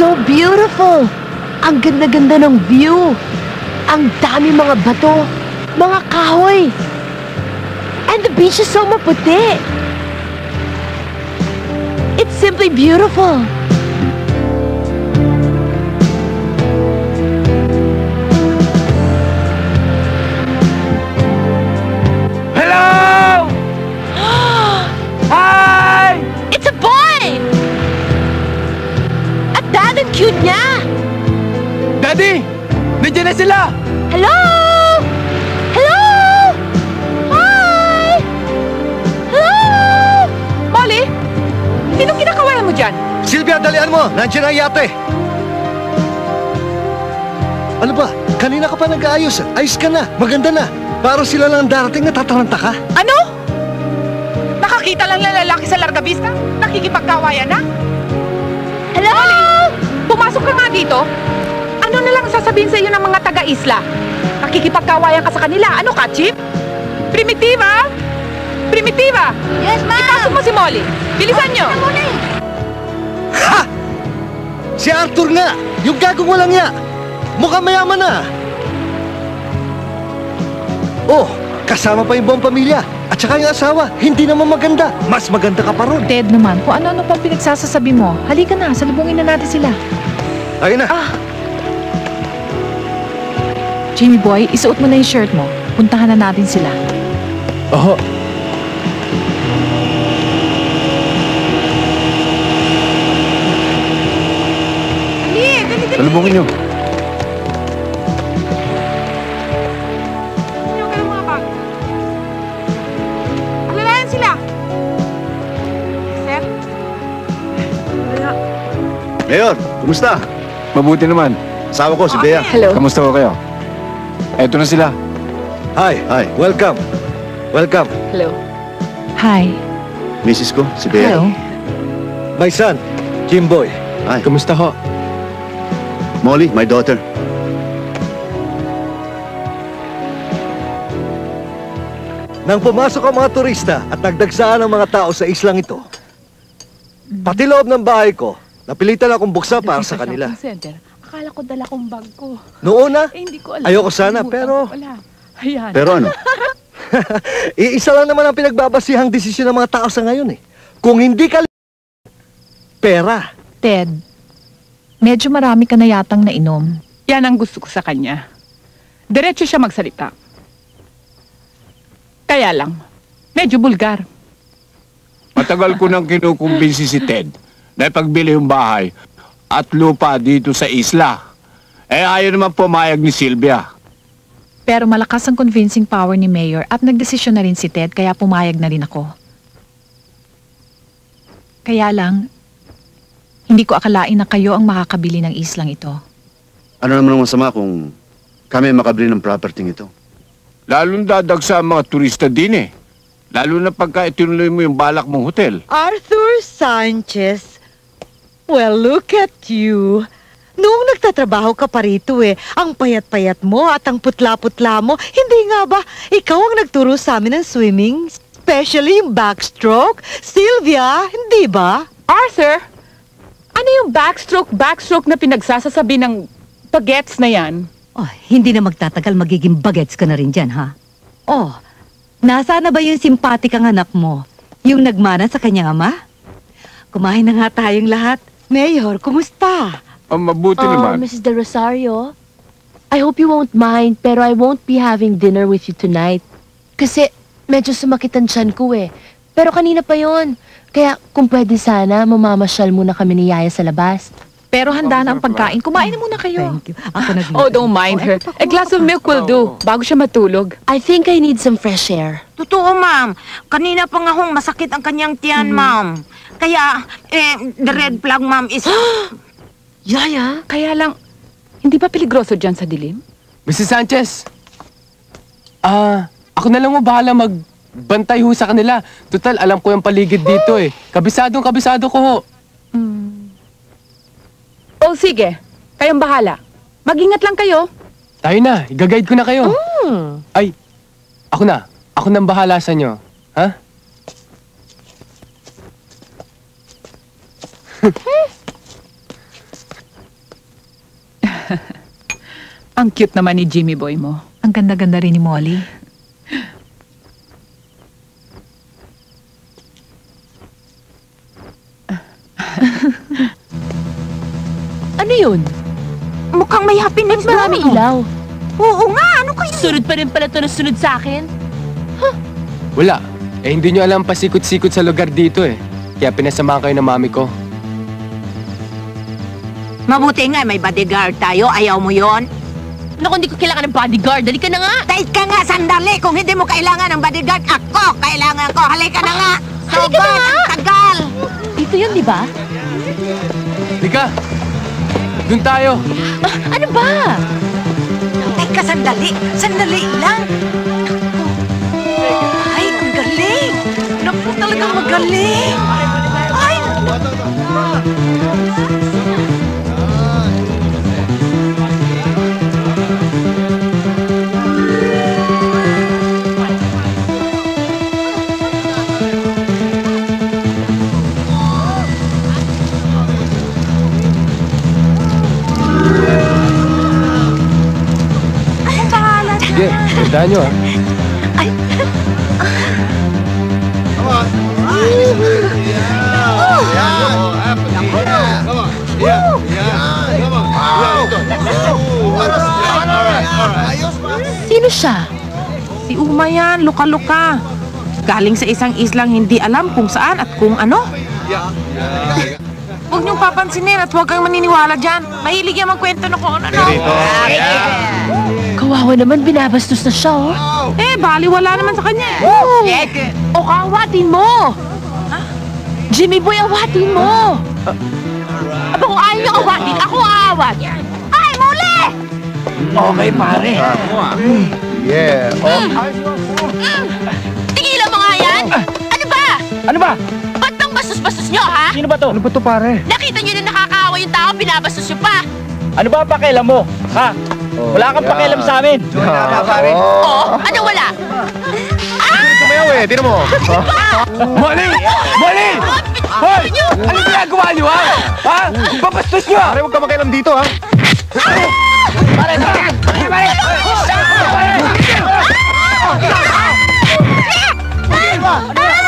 so beautiful. Ang ganda-ganda ng view. Ang dami mga bato, mga kahoy. And the beach is so maputi. It's simply beautiful. Hello! Hi! It's a boy! At Dad, ang cute niya! Daddy! Nandiyan na sila! Hello! Hello! Hi! Hello! Molly! Sinong kinakawayan mo dyan? Silvia, dalian mo! Nandiyan ang yate! Ano ba? Kanina ka pa nag-aayos. Ayos ka na. Maganda na. Para sila lang darating na tataranta ka. Ano? Nakakita lang ng lalaki sa Larga Vista? Nakikipagkawayan na? Hello! Molly! Pumasok ka nga dito. Ano na lang sasabihin sa iyo ng mga taga-isla? Nakikipagkawayan ka sa kanila. Ano ka, Chip? Primitiva? Primitiva! Yes, ma'am! Ipasok mo si Molly. Bilisan nyo! Ha! Si Arthur nga! Yung gagong walang niya! Mukhang mayaman na! Oh, kasama pa yung buong pamilya. At saka yung asawa, hindi naman maganda. Mas maganda ka pa ron. Ted naman, kung ano-ano pang pinagsasasabi mo, halika na, salubungin na natin sila. Ayun na. Jimmy boy, isuot mo na yung shirt mo. Puntahan na natin sila. Oo. Salubungin niyo. Ano ka ng mga bag? Alalayan sila! Sir? Mayor, kumusta? Mabuti naman. Asawa ko, si Bea. Hello. Kamusta ko kayo? Eto na sila. Hi. Hi. Welcome. Welcome. Hello. Hi. Mrs. ko, si Bea. Hello. My son, Jimboy. Hi. Kamusta ho? Molly, my daughter. Nang pumasok ang mga turista at nagdagsaan ang mga tao sa islang ito, pati loob ng bahay ko, napilitan akong buksan para sa kanila. Center. Akala ko dala kong bag ko. Noon na, Hindi ko alam. ayoko sana, pero Ayan. Pero ano? iisa lang naman ang pinagbabasihang desisyon ng mga tao sa ngayon eh. Kung hindi ka pera. Ted, medyo marami ka na yatang nainom. Yan ang gusto ko sa kanya. Diretso siya magsalita. Kaya lang, medyo bulgar. Matagal ko nang kinukumbinsi si Ted na ipagbili yung bahay at lupa dito sa isla. Eh ayaw naman pumayag ni Silvia. Pero malakas ang convincing power ni Mayor at nagdesisyon na rin si Ted kaya pumayag na rin ako. Kaya lang, hindi ko akalain na kayo ang makakabili ng islang ito. Ano naman ang masama kung kami makabili ng property ito? Lalong dadagsa ang mga turista din eh. Lalo na pagka itinuloy mo yung balak mong hotel. Arthur Sanchez. Well, look at you. Noong nagtatrabaho ka pa rito ang payat-payat mo at ang putla-putla mo, hindi nga ba ikaw ang nagturo sa amin ng swimming? Especially yung backstroke? Sylvia, hindi ba? Arthur, ano yung backstroke na pinagsasasabi ng bagets na yan? Oh, hindi na magtatagal magiging bagets ka na rin dyan, ha? Oh, nasaan na ba yung simpatikang anak mo? Yung nagmana sa kanyang ama? Kumain na nga tayong lahat. Mayor, kumusta? Ang mabuti naman. Mrs. De Rosario, I hope you won't mind, pero I won't be having dinner with you tonight. Kasi medyo sumakit ang tiyan ko Pero kanina pa yon. Kaya kung pwede sana, mamamasyal muna kami ni Yaya sa labas. Pero handa na ang pagkain. Kumain na muna kayo. Thank you. Ako nagluto. Oh, don't mind her. A glass of milk will do, bago siya matulog. I think I need some fresh air. Totoo, ma'am. Kanina pa nga hong masakit ang kanyang tiyan, ma'am. Kaya, the red flag, ma'am, is... Yaya? Kaya lang, hindi ba peligroso dyan sa dilim? Mrs. Sanchez, ako na lang mo bahala magbantay ho sa kanila. Total, alam ko yung paligid dito Kabisadong-kabisado ko ho. Oh, sige. Kayong bahala. Mag-ingat lang kayo. Tayo na, i-guide ko na kayo. Ay, ako na. Ako nang bahala sa inyo. Ha? Ang cute naman ni Jimmy Boy mo. Ang ganda-ganda rin ni Molly. Ano yun? Mukhang may happiness Ba't marami ilaw? Oo nga, ano kayo? Sunod pa rin pala ito na sunod sa akin? Wala. Eh, hindi nyo alam pasikot-sikot sa lugar dito eh. Kaya pinasamahan kayo ng mami ko. Mabuti nga, may bodyguard tayo. Ayaw mo yon? Naku, hindi ko kailangan ng bodyguard. Dali ka na nga! Teka nga, sandali. Kung hindi mo kailangan ng bodyguard, ako kailangan ko. Halika na nga. Halika na nga! Ang tagal. Dito yun, di ba? Lika! Doon tayo! Ano ba? Teka, sandali. Sandali lang. Ay, ang galing. Naku, talagang magaling. Ay! Sige, tandaan nyo ah. Sino siya? Si Uma yan, luka-luka. Galing sa isang islang hindi alam kung saan at kung ano. Huwag niyong papansinin at huwag kang maniniwala dyan. Mahilig yan magkwento na kung ano. Kawawa naman, binabastos na siya, oh. Eh, baliwala naman sa kanya. O awatin mo! Jimmy Boy, awatin mo! Aba, kung ayaw niyang awatin, ako aawat! Ay, muli! Okay, pare. Tigilan mo nga yan! Ano ba? Ano ba? Ba't nang bastos-bastos niyo, ha? Sino ba to? Ano ba to, pare? Nakita niyo na nakakaawa yung tao, binabastos niyo pa! Ano ba pakialam mo? Ha? Wala kang pakialam sa amin. Oo, ano wala? Tumayaw eh, tira mo. Molly! Molly! Hoy! Ano ginagawa nyo ha? Ha? Babastos nyo! Pare, huwag ka makialam dito ha.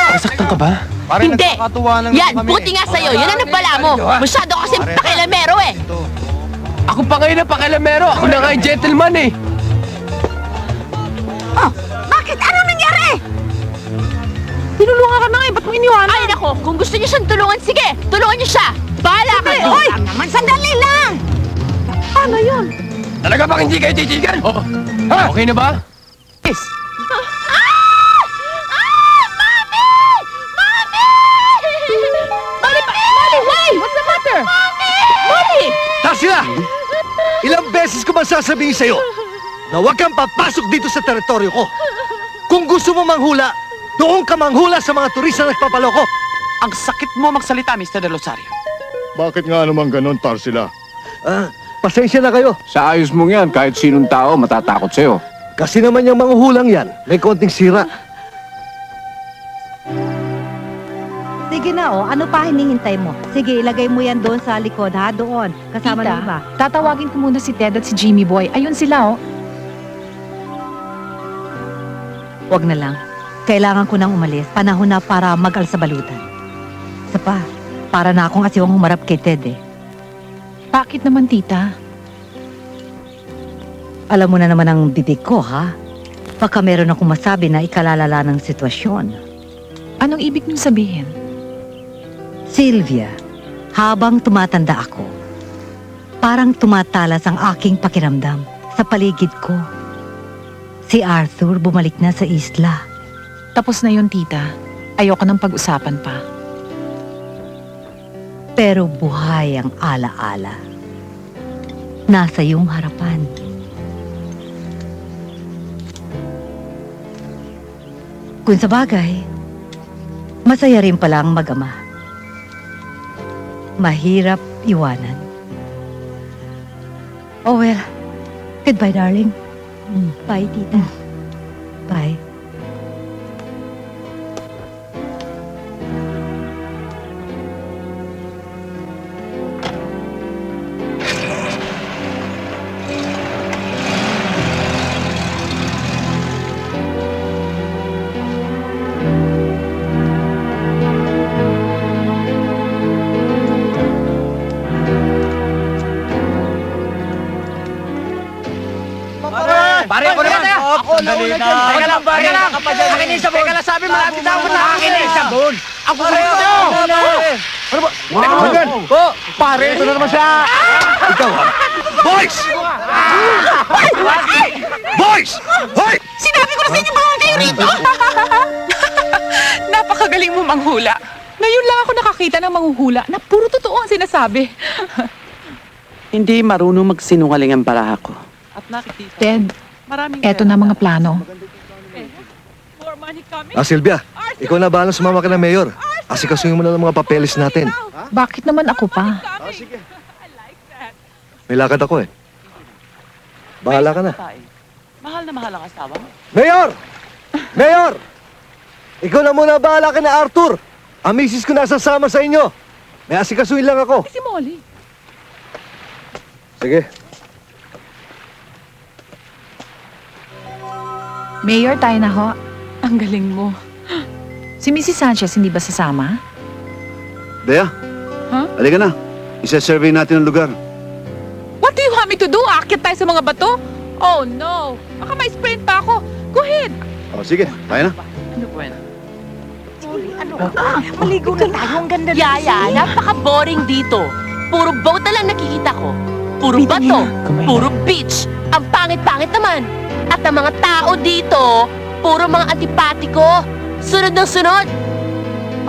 Nasaktan ka ba? Hindi! Yan, buti nga sa'yo, yun ang nabala mo! Masyado kasing pakilamero eh! Ako pa ngayon ang pakialamero. Ako na nga yung gentleman eh. Oh, bakit? Ano nangyari? Tinulungan ka na nga, ba't mo iniwanan? Ay nako, kung gusto niyo siyang tulungan, sige! Tulungan niyo siya! Bahala ka! Hoy! Naman, sandali lang! Ano yun? Talaga bang hindi kayo titigan? Oh. Ha? Okay na ba? Yes. Molly, why? What's the matter? Molly! Tarsila! Ilang beses ko ba sasabihin sa'yo na huwag kang papasok dito sa teritoryo ko? Kung gusto mo manghula, doon ka manghula sa mga turista na nagpapaloko. Ang sakit mo magsalita, Mr. De Rosario. Bakit nga naman ganon, Tarsila? Pasensya na kayo. Sa ayos mong yan, kahit sinong tao matatakot sa'yo. Kasi naman yung mga hulang yan, may konting sira. Sige na, oh. Ano pa hinihintay mo? Sige, ilagay mo yan doon sa likod, ha? Doon. Kasama Tita, ng iba. tatawagin ko muna si Ted at si Jimmy Boy. Ayun sila, oh. Huwag na lang. Kailangan ko nang umalis. Panahon na para mag-alsabalutan. Isa pa, para na akong asiwang humarap kay Ted, eh. Bakit naman, tita? Alam mo na naman ang bibig ko, ha? Baka meron akong masabi na ikalalala ng sitwasyon. Anong ibig niyong sabihin? Sylvia, habang tumatanda ako, parang tumatalas ang aking pakiramdam sa paligid ko. Si Arthur bumalik na sa isla. Tapos na yun, tita. Ayoko nang pag-usapan pa. Pero buhay ang alaala. Nasa iyong harapan. Kung sa bagay, masaya rin palang mag-ama. Mahirap iwanan. Oh well, goodbye darling. Bye, tita. Bye. Ako nauna dyan. Teka lang, pare. Akin yung sabon. Teka lang, sabi malapit na ako na akin yung sabon. Ako pare. Ano ba? Pare, ito na naman siya. Ikaw ha? Boys! Boys! Hoy! Sinabi ko na sa inyo mga kayo rito! Napakagaling mo manghula. Ngayon lang ako nakakita ng manghuhula na puro totoo ang sinasabi. Hindi marunong magsinungaling ang baraha ko. Ted, eto na mga plano. Silvia, ikaw na bahala sumama ka ng mayor. Asikasuhin mo na ng mga papeles natin. Bakit naman ako pa? May lakad ako eh. Bahala ka na. Mahal na mahal ang asawa mo. Mayor! Mayor! Ikaw na muna bahala ka na, Arthur. Ang misis ko nasasama sa inyo. May asikasuhin lang ako. Si Molly. Sige. Mayor, tayo na ho. Ang galing mo. Si Mrs. Sanchez hindi ba sasama? Bea, halika na. Isa-survey natin ang lugar. What do you want me to do? Aakyat tayo sa mga bato? Oh no! Baka may sprain pa ako. Go ahead! O, sige, tayo na. Ano ba? Maligo na tayo. Ang ganda dito. Yaya, napaka-boring dito. Puro boat na lang nakikita ko. Puro bato, puro beach. Ang pangit-pangit naman. At ang mga tao dito, puro mga antipatiko. Sunod ng sunod.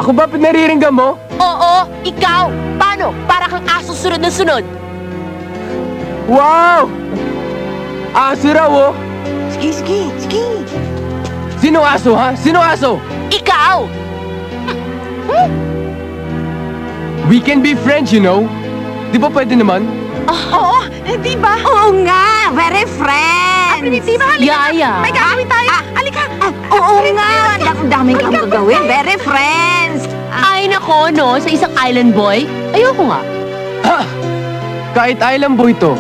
Ako ba pinariringgan mo? Oo, ikaw. Paano? Para kang aso sunod ng sunod. Wow! Aso raw, oh! Sige. Sino aso, ha? Sino aso? Ikaw! We can be friends, you know? Di ba pwede naman? Oo, di ba? Oo nga, very friends. Primitiva, halika. Yaya. May gagawin tayo. Halika. Oo nga, ang daming kang gagawin. Very friends. Ay nako, no? Sa isang island boy? Ayoko nga. Ha! Kahit island boy to.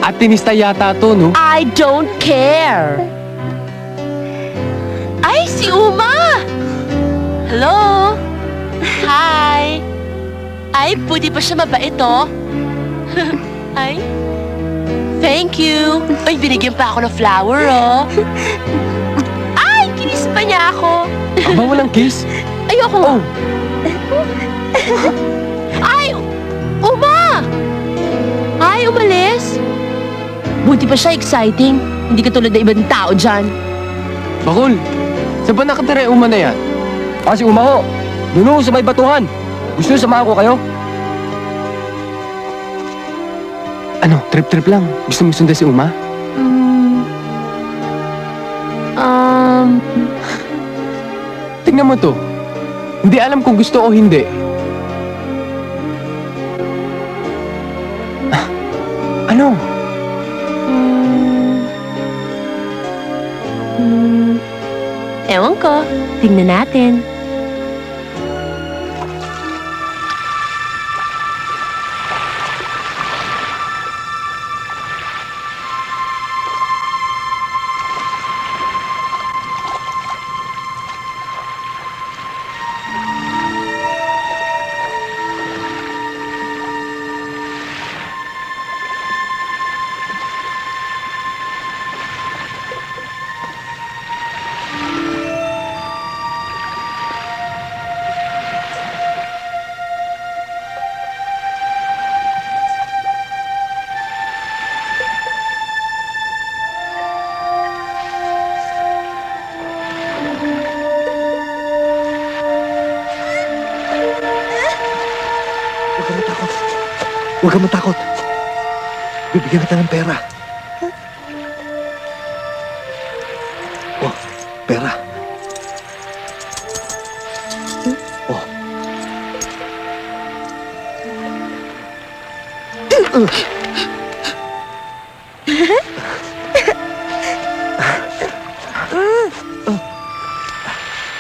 At tinista yata to, no? I don't care. Ay, si Uma! Hello? Hi! Ay, pwede pa siya mabait, oh. Ay, thank you. Ay, binigyan pa ako ng flower, oh. Ay, kinis pa niya ako. Aba, walang kiss? Ayoko nga. Ay, Uma! Ay, umalis. Buti pa siya exciting. Hindi katulad ng ibang tao dyan. Bakul, saan ba nakatira yung Uma na yan? Si Uma ho. Doon sa may batuhan. Gusto niyo samahan ko kayo? Ano, trip-trip lang? Gusto mo sundan si Uma? Tingnan mo to. Hindi alam kung gusto o hindi. Ano? Ewan ko. Tingnan natin. Huwag kang matakot. Bibigyan kita ng pera. Oh, pera. Oh.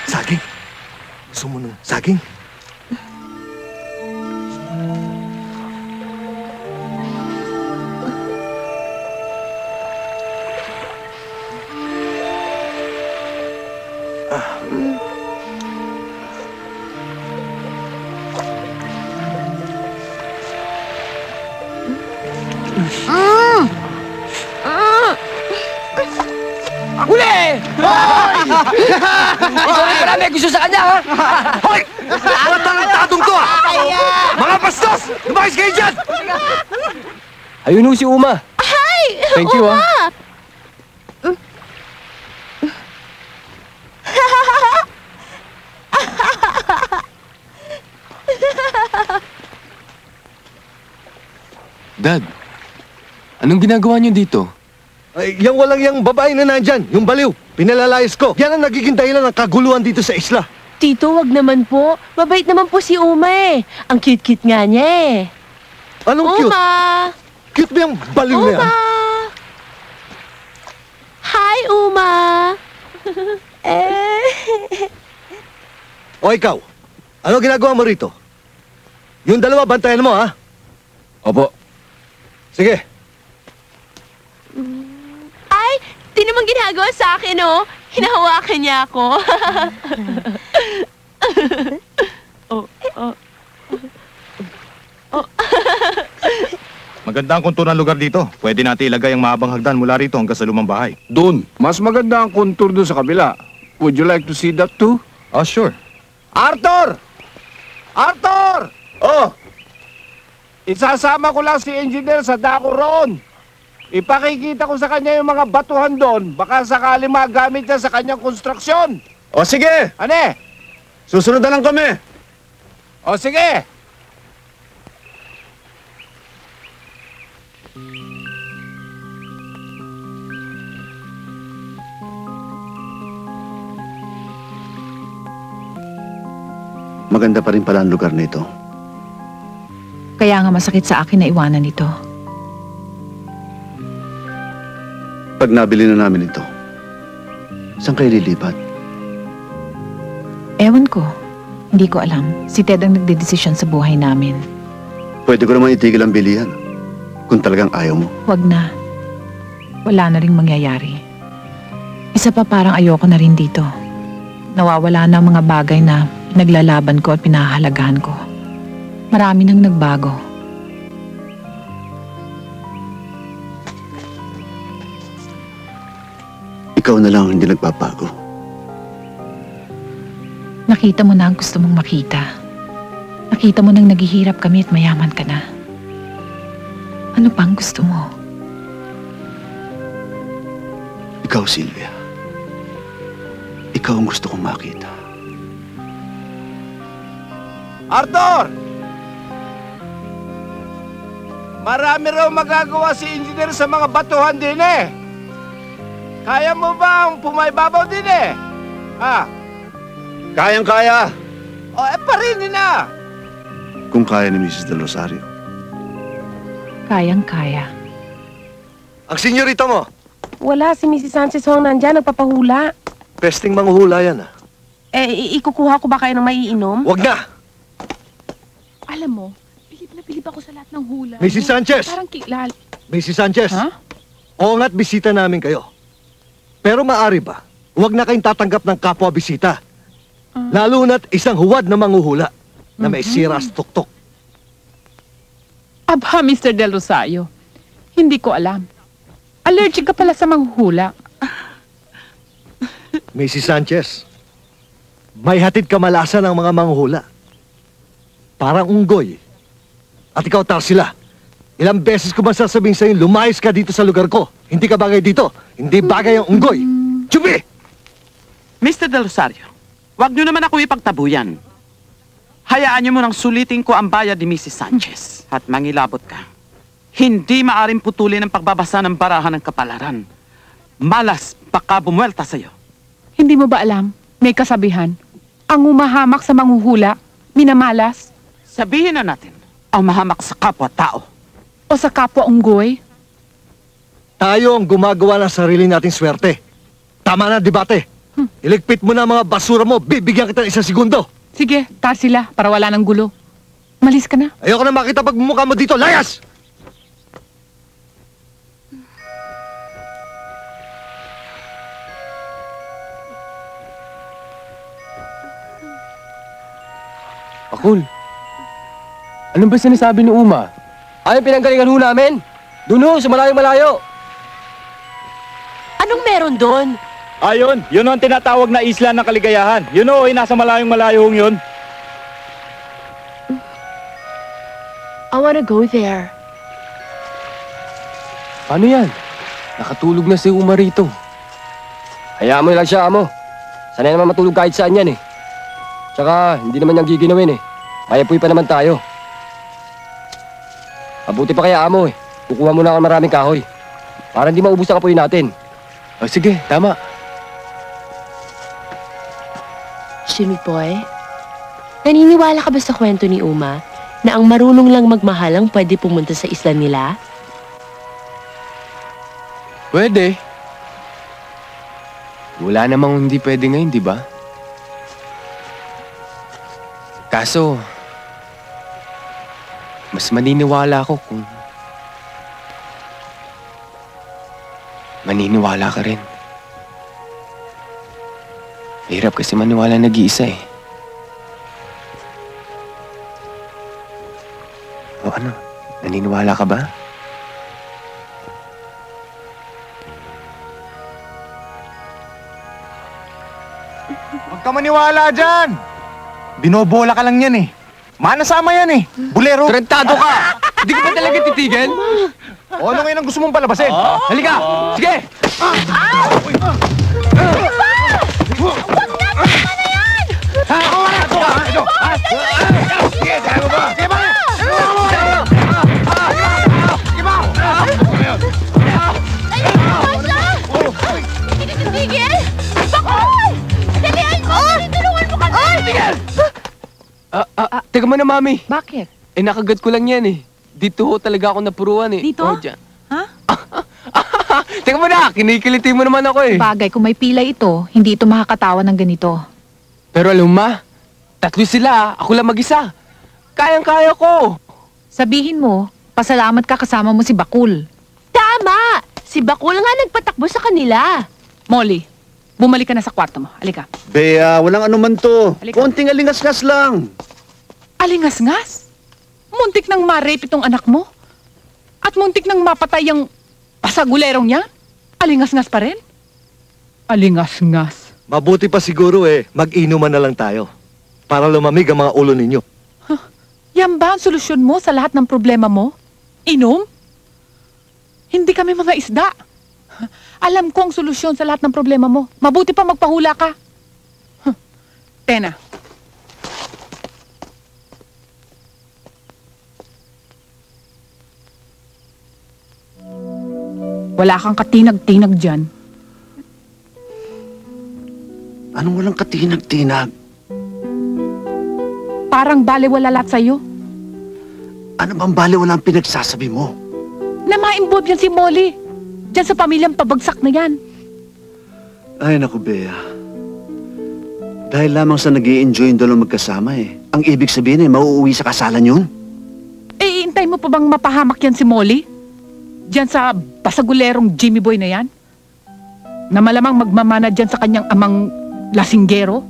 Saging. Gusto mo ng saging? Ikaw rin pala may gusto sa kanya, ha? Hoy! Mga talentadong to, ha? Mga bastos! Lumakis kayo dyan! Ayun ho si Uma. Hi! Thank you, Uma! Dad, anong ginagawa niyo dito? Ay, yung walang yung babae na nandyan, yung baliw, pinalalayas ko. Yan ang nagiging dahilan ng kaguluhan dito sa isla. Tito, wag naman po. Mabait naman po si Uma eh. Ang cute-cute nga niya eh. Anong cute? Uma! Cute ba yung baliw na yan? Uma! Hi, Uma! O ikaw, ano ginagawa mo rito? Yung dalawa, bantayan mo, ha? Opo. Sige. Ay, di naman ginagawa sa akin, oh. Hinahawakan niya ako. Maganda ang kontur ng lugar dito. Pwede natin ilagay ang mahabang hagdan mula rito hanggang sa lumang bahay. Doon, mas maganda ang kontur doon sa kabila. Would you like to see that too? Oh, sure. Arthur! Arthur! Oh! Isasama ko lang si engineer sa dako roon. Ipakikita ko sa kanya yung mga batuhan doon. Baka sakali magamit niya sa kanyang konstruksyon. O sige, Ane? susunod na lang kami. O sige! Maganda pa rin pala ang lugar nito. Kaya nga masakit sa akin na iwanan ito. Pag nabili na namin ito, saan kayo lilipat? Ewan ko. Hindi ko alam. Si Ted ang nagdedesisyon sa buhay namin. Pwede ko naman itigil ang bilihan. Kung talagang ayaw mo. Wag na. Wala na ring mangyayari. Isa pa parang ayoko na rin dito. Nawawala na ang mga bagay na naglalaban ko at pinahahalagahan ko. Marami nang nagbago. Ikaw na lang ang hindi nagbabago. Nakita mo na ang gusto mong makita. Nakita mo nang naghihirap kami at mayaman ka na. Ano pang gusto mo? Ikaw, Sylvia. Ikaw ang gusto kong makita. Arthur! Marami raw magagawa si engineer sa mga batuhan din eh. Kaya mo ba ang pumaibabaw din eh? Ha? Kayang-kaya! O, parinin na! Kung kaya ni Mrs. Del Rosario. Kayang-kaya. Ang senyorita mo, Wala, si Mrs. Sanchez ho nandyan, nagpapahula. pesting manghuhula yan, ha? Ikukuha ko ba kayo ng maiinom? Huwag na! Alam mo, bilib na bilib ako sa lahat ng hula. Mrs. Sanchez! Parang kilal. Mrs. Sanchez, Ha? oo nga't bisita namin kayo. Pero maari ba, huwag na kayong tatanggap ng kapwa-bisita. Lalo na't isang huwad na manghuhula na may sira sa tuktok. Aba, Mr. Del Rosario, hindi ko alam. Allergic ka pala sa manghuhula. Mrs. Sanchez, may hatid kamalasan ang mga manghuhula. Parang unggoy. At ikaw, Tarsila, ilang beses ko ba sasabihin sa'yo, lumayas ka dito sa lugar ko. Hindi ka bagay dito. Hindi bagay ang unggoy. Chupi! Mr. Del Rosario, wag niyo naman ako ipagtabuyan. Hayaan niyo mo nang sulitin ko ang bayad ni Mrs. Sanchez. At mangilabot ka. Hindi maaring putulin ang pagbabasa ng barahan ng kapalaran. Malas, baka bumuelta sa'yo. Hindi mo ba alam, may kasabihan, ang umahamak sa manghuhula, minamalas, Sabihin na natin, ang mahamak sa kapwa-tao. o sa kapwa unggoy. Tayo ang gumagawa ng sarili nating swerte. Tama na debate. Iligpit mo na ang mga basura mo, bibigyan kita ng 1 segundo. Sige, Tarsila, para wala ng gulo. Malis ka na. Ayoko na makita pagmumukha mo dito. Layas! Akul, ano ba sinasabi ni Uma? Ay, pinanggalingan ho namin. Doon ho, sa malayo-malayo. Anong meron doon? Ayun, yun ang tinatawag na isla ng kaligayahan. Yun o, nasa malayong malayong yun. I wanna go there. Paano yan? Nakatulog na si Uma rito. Hayaan mo lang siya, amo. Sanay naman matulog kahit saan yan eh. Tsaka, hindi naman niyang giginawin eh. Mayapoy pa naman tayo. Mabuti pa kaya, amo eh. Kukuha muna ako ng maraming kahoy. Para hindi maubos ang apoy natin. O sige, tama. Jimmy Boy, naniniwala ka ba sa kwento ni Uma na ang marunong lang magmahal ang pwede pumunta sa isla nila? Pwede. Wala namang hindi pwede ngayon, di ba? Kaso, mas maniniwala ako kung maniniwala ka rin. Hirap kasi maniwala nag-iisa eh. O ano, naniniwala ka ba? Huwag ka maniwala dyan! Binobola ka lang yan eh. Manasama yan eh. Bulero. Trentado ka! Hindi ka ba talaga titigil? O ano ngayon ang gusto mong palabasin? Halika! Sige! Teka muna, Mami. Bakit? Nakagat ko lang yan eh. Dito ho talaga ako napuruan eh. Dito? Oh, dyan. Ha? Teka muna, kinikiliti mo naman ako eh. Bagay, kung may pilay ito, hindi ito makakatawan ng ganito. Pero alam mo, Ma, tatlo sila, ako lang mag-isa. Kayang-kaya ko. Sabihin mo, pasalamat ka kasama mo si Bakul. Tama! Si Bakul nga nagpatakbo sa kanila. Molly, bumalik ka na sa kwarto mo. Halika. Bea, walang anuman to. Halika. Konting alingas-ngas lang. Alingas-ngas? Muntik nang ma-rape itong anak mo? At muntik nang mapatay ang pasagulerong niya? Alingas-ngas pa rin? Alingas-ngas. Mabuti pa siguro eh, mag-inuman na lang tayo. Para lumamig ang mga ulo ninyo. Yan ba ang solusyon mo sa lahat ng problema mo? Inom? Hindi kami mga isda. Alam ko ang solusyon sa lahat ng problema mo. Mabuti pa magpahula ka. Tena. Wala kang katinag-tinag dyan. Anong walang katinag-tinag? Parang baliwala lahat sa'yo. Ano bang bali walang pinagsasabi mo? Na ma-involve yan si Molly. Diyan sa pamilyang pabagsak na yan. Ay, naku, Bea. Dahil lamang sa nag-i-enjoy yung dalawang magkasama eh. Ang ibig sabihin eh, mauuwi sa kasalan yun. Eh, iintay mo pa bang mapahamak yan si Molly? Diyan sa basagulerong Jimmy Boy na yan? Na malamang magmamana dyan sa kanyang amang lasinggero?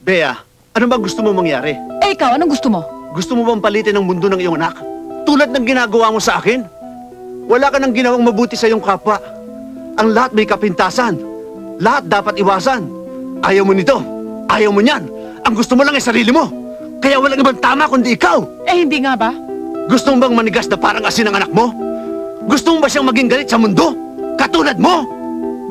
Bea, ano ba gusto mo mangyari? Eh, ikaw, anong gusto mo? Gusto mo bang palitin ang mundo ng iyong anak? Tulad ng ginagawa mo sa akin? Wala ka nang ginawang mabuti sa iyong kapwa. Ang lahat may kapintasan. Lahat dapat iwasan. Ayaw mo nito. Ayaw mo niyan. Ang gusto mo lang ay sarili mo. Kaya walang ibang tama kundi ikaw. Eh, hindi nga ba? Gusto mo bang manigas na parang asin ang anak mo? Gusto mo ba siyang maging galit sa mundo? Katulad mo?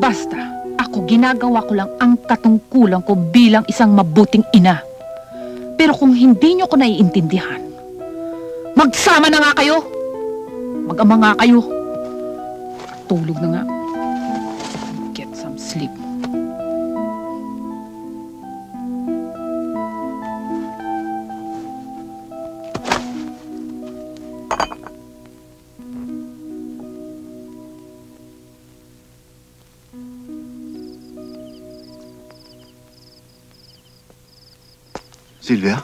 Basta, ako ginagawa ko lang ang katungkulan ko bilang isang mabuting ina. Pero kung hindi nyo ko naiintindihan, magsama na nga kayo! Mag-ama nga kayo! Tulog na nga. Get some sleep. Silvia,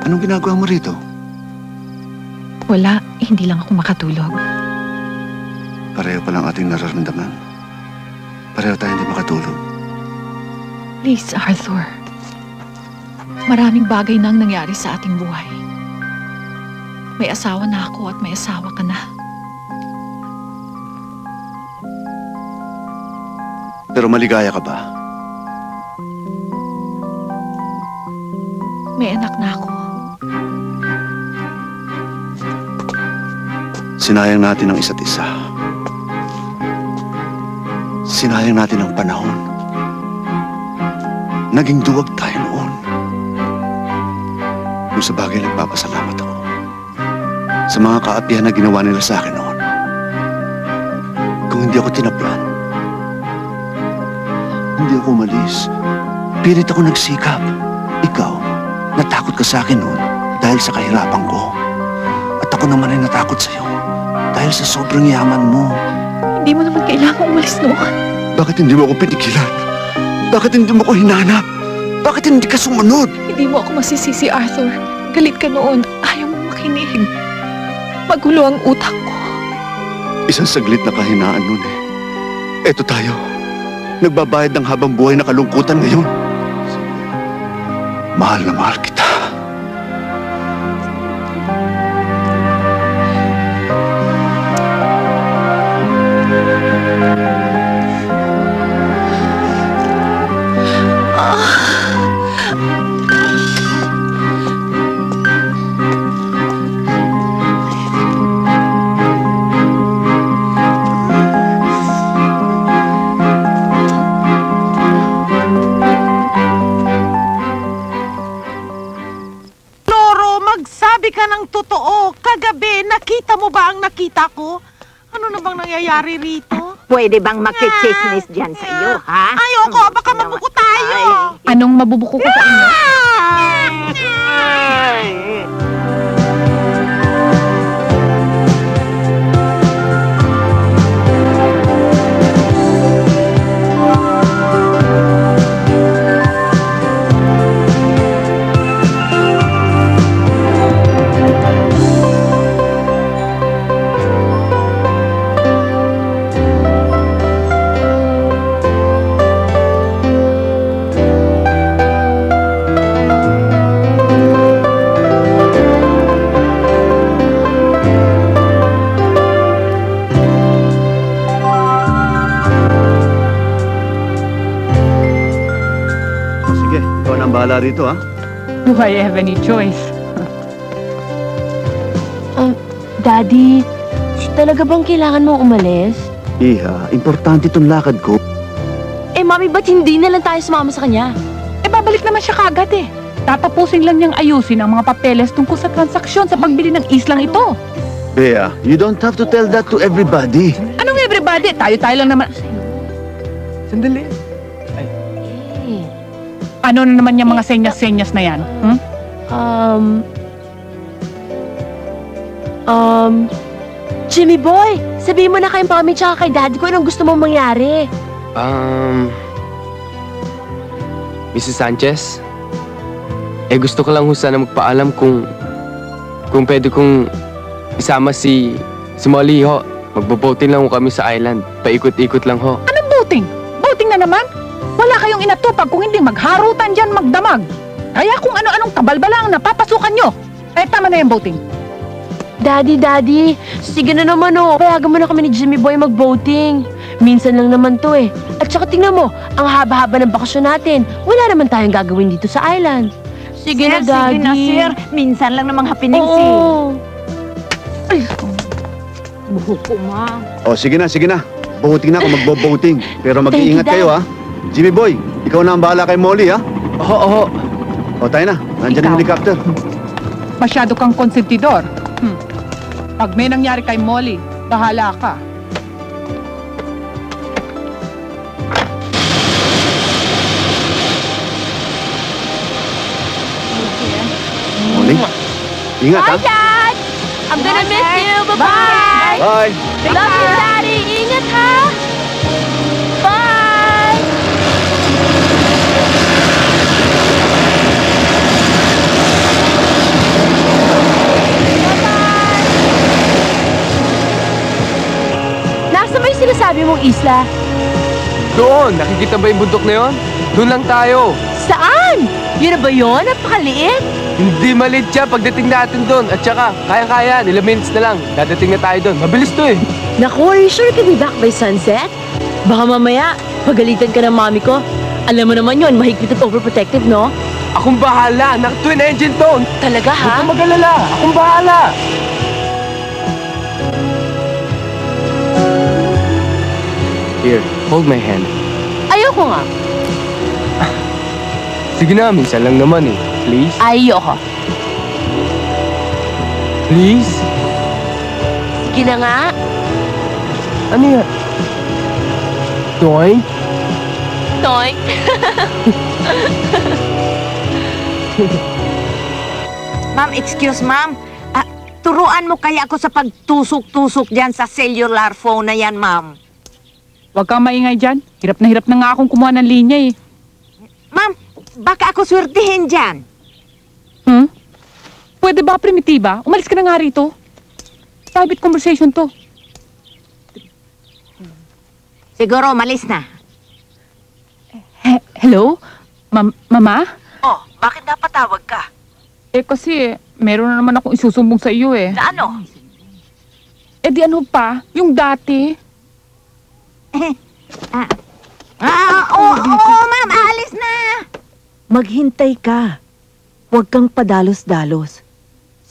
anong ginagawa mo rito? Wala, hindi lang ako makatulog. Pareho pa lang ating nararamdaman. Pareho tayo hindi makatulog. Please, Arthur. Maraming bagay na ang nangyari sa ating buhay. May asawa na ako at may asawa ka na. Pero maligaya ka ba? May anak na ako. Sinayang natin ang isa't isa. Sinayang natin ang panahon. Naging duwag tayo noon. Kung sa bagay nagpapasalamat ako sa mga kaapihan na ginawa nila sa akin noon. Kung hindi ako tinaplan, hindi ako umalis, pilit ako nagsikap. Ikaw, natakot ka sa akin noon dahil sa kahirapan ko. At ako naman ay natakot sa'yo dahil sa sobrang yaman mo. Hindi mo naman kailangan umalis noon. Bakit hindi mo ako pinigilan? Bakit hindi mo ako hinanap? Bakit hindi ka sumunod? Hindi mo ako masisisi, Arthur. Galit ka noon. Ayaw mo makinig. Magulo ang utak ko. Isang saglit na kahinaan nun eh. Eto tayo. Nagbabayad ng habang buhay na kalungkutan ngayon. Mahal na mahal kita. Nakita mo ba ang nakita ko? Ano na bang nangyayari rito? Pwede bang makichismis dyan sa iyo, ha? Ayoko, baka mabuko tayo. Anong mabubuko ko sa inyo? Bahala rito, ha? Do I have any choice? Daddy, talaga bang kailangan mo umalis? Iha, importante itong lakad ko. Mami, ba't hindi na lang tayo sumama sa kanya? Babalik naman siya kagad eh. Tatapusin lang niyang ayusin ang mga papeles tungkol sa transaksyon sa pagbili ng islang ito. Bea, you don't have to tell that to everybody. Anong everybody? Tayo-tayo lang naman. Sandali. Ano na naman yung mga senyas-senyas na yan? Jimmy boy, sabihin mo na kay Mami tsaka kay Daddy ko anong gusto mong mangyari. Mrs. Sanchez, gusto ko lang ho sana magpaalam kung pwede kong isama si Molly ho. Magbo-boating lang ho kami sa island. Paikot-ikot lang ho. Anong boating? Boating na naman? Wala kayong inatupag kung hindi magharutan dyan magdamag. Kaya kung ano-anong kabalbalang napapasukan nyo. Tama na yung boating. Daddy, sige na naman payagan mo na kami ni Jimmy Boy mag-boating. Minsan lang naman to eh. At saka tingnan mo, ang haba-haba ng bakasyon natin. Wala naman tayong gagawin dito sa island. Sige na, Daddy. Sige na, sir. Minsan lang namang happenings eh. Buhok ko, ma. Sige na. Boating na ako, magbo-boating. Pero mag-iingat kayo, ha? Jimmy Boy, ikaw na ang bahala kay Molly, ha? Oo. Tayo na. Nandiyan ang helicopter. Masyado kang konsentidor. Pag may nangyari kay Molly, bahala ka. Molly, ingat, ha? Bye, Dad! I'm gonna miss you. Bye-bye! Bye! Love you, Daddy! Ingat, ha? Bye! Bye-bye! mong isla? Doon! Nakikita ba yung bundok na yun? Doon lang tayo. Saan? Yun na ba yun? Napakaliit. Hindi maliit siya pagdating natin doon. At saka, kaya-kaya, ilang minutes na lang. Dadating na tayo doon. Mabilis to eh. Naku, are you sure you can be back by sunset? Baka mamaya, pagalitan ka ng mami ko. Alam mo naman yun, mahigpit at overprotective, no? Akong bahala. Naka-twin engine to. Talaga, ha? Huwag kang mag-alala. Akong bahala. Here, hold my hand. Ayoko nga. Sige na, minsan lang naman eh. Please? Ayoko. Please? Sige na nga. Ano yan? Toy? Toy? Ma'am, excuse ma'am. Turuan mo kaya ako sa pagtusok-tusok dyan sa cellular phone na yan, ma'am. Huwag kang maingay dyan. Hirap na nga akong kumuha ng linya eh. Ma'am, baka ako swertihin dyan. Pwede ba, Primitiba? Umalis ka na nga rito. Private conversation to. Siguro, malis na. Hello? Mama? Oh, bakit napatawag ka? Kasi meron na naman akong isusumbong sa iyo eh. Na ano? Di ano pa? Yung dati. Oo, ma'am, alis na. Maghintay ka. Huwag kang padalos-dalos.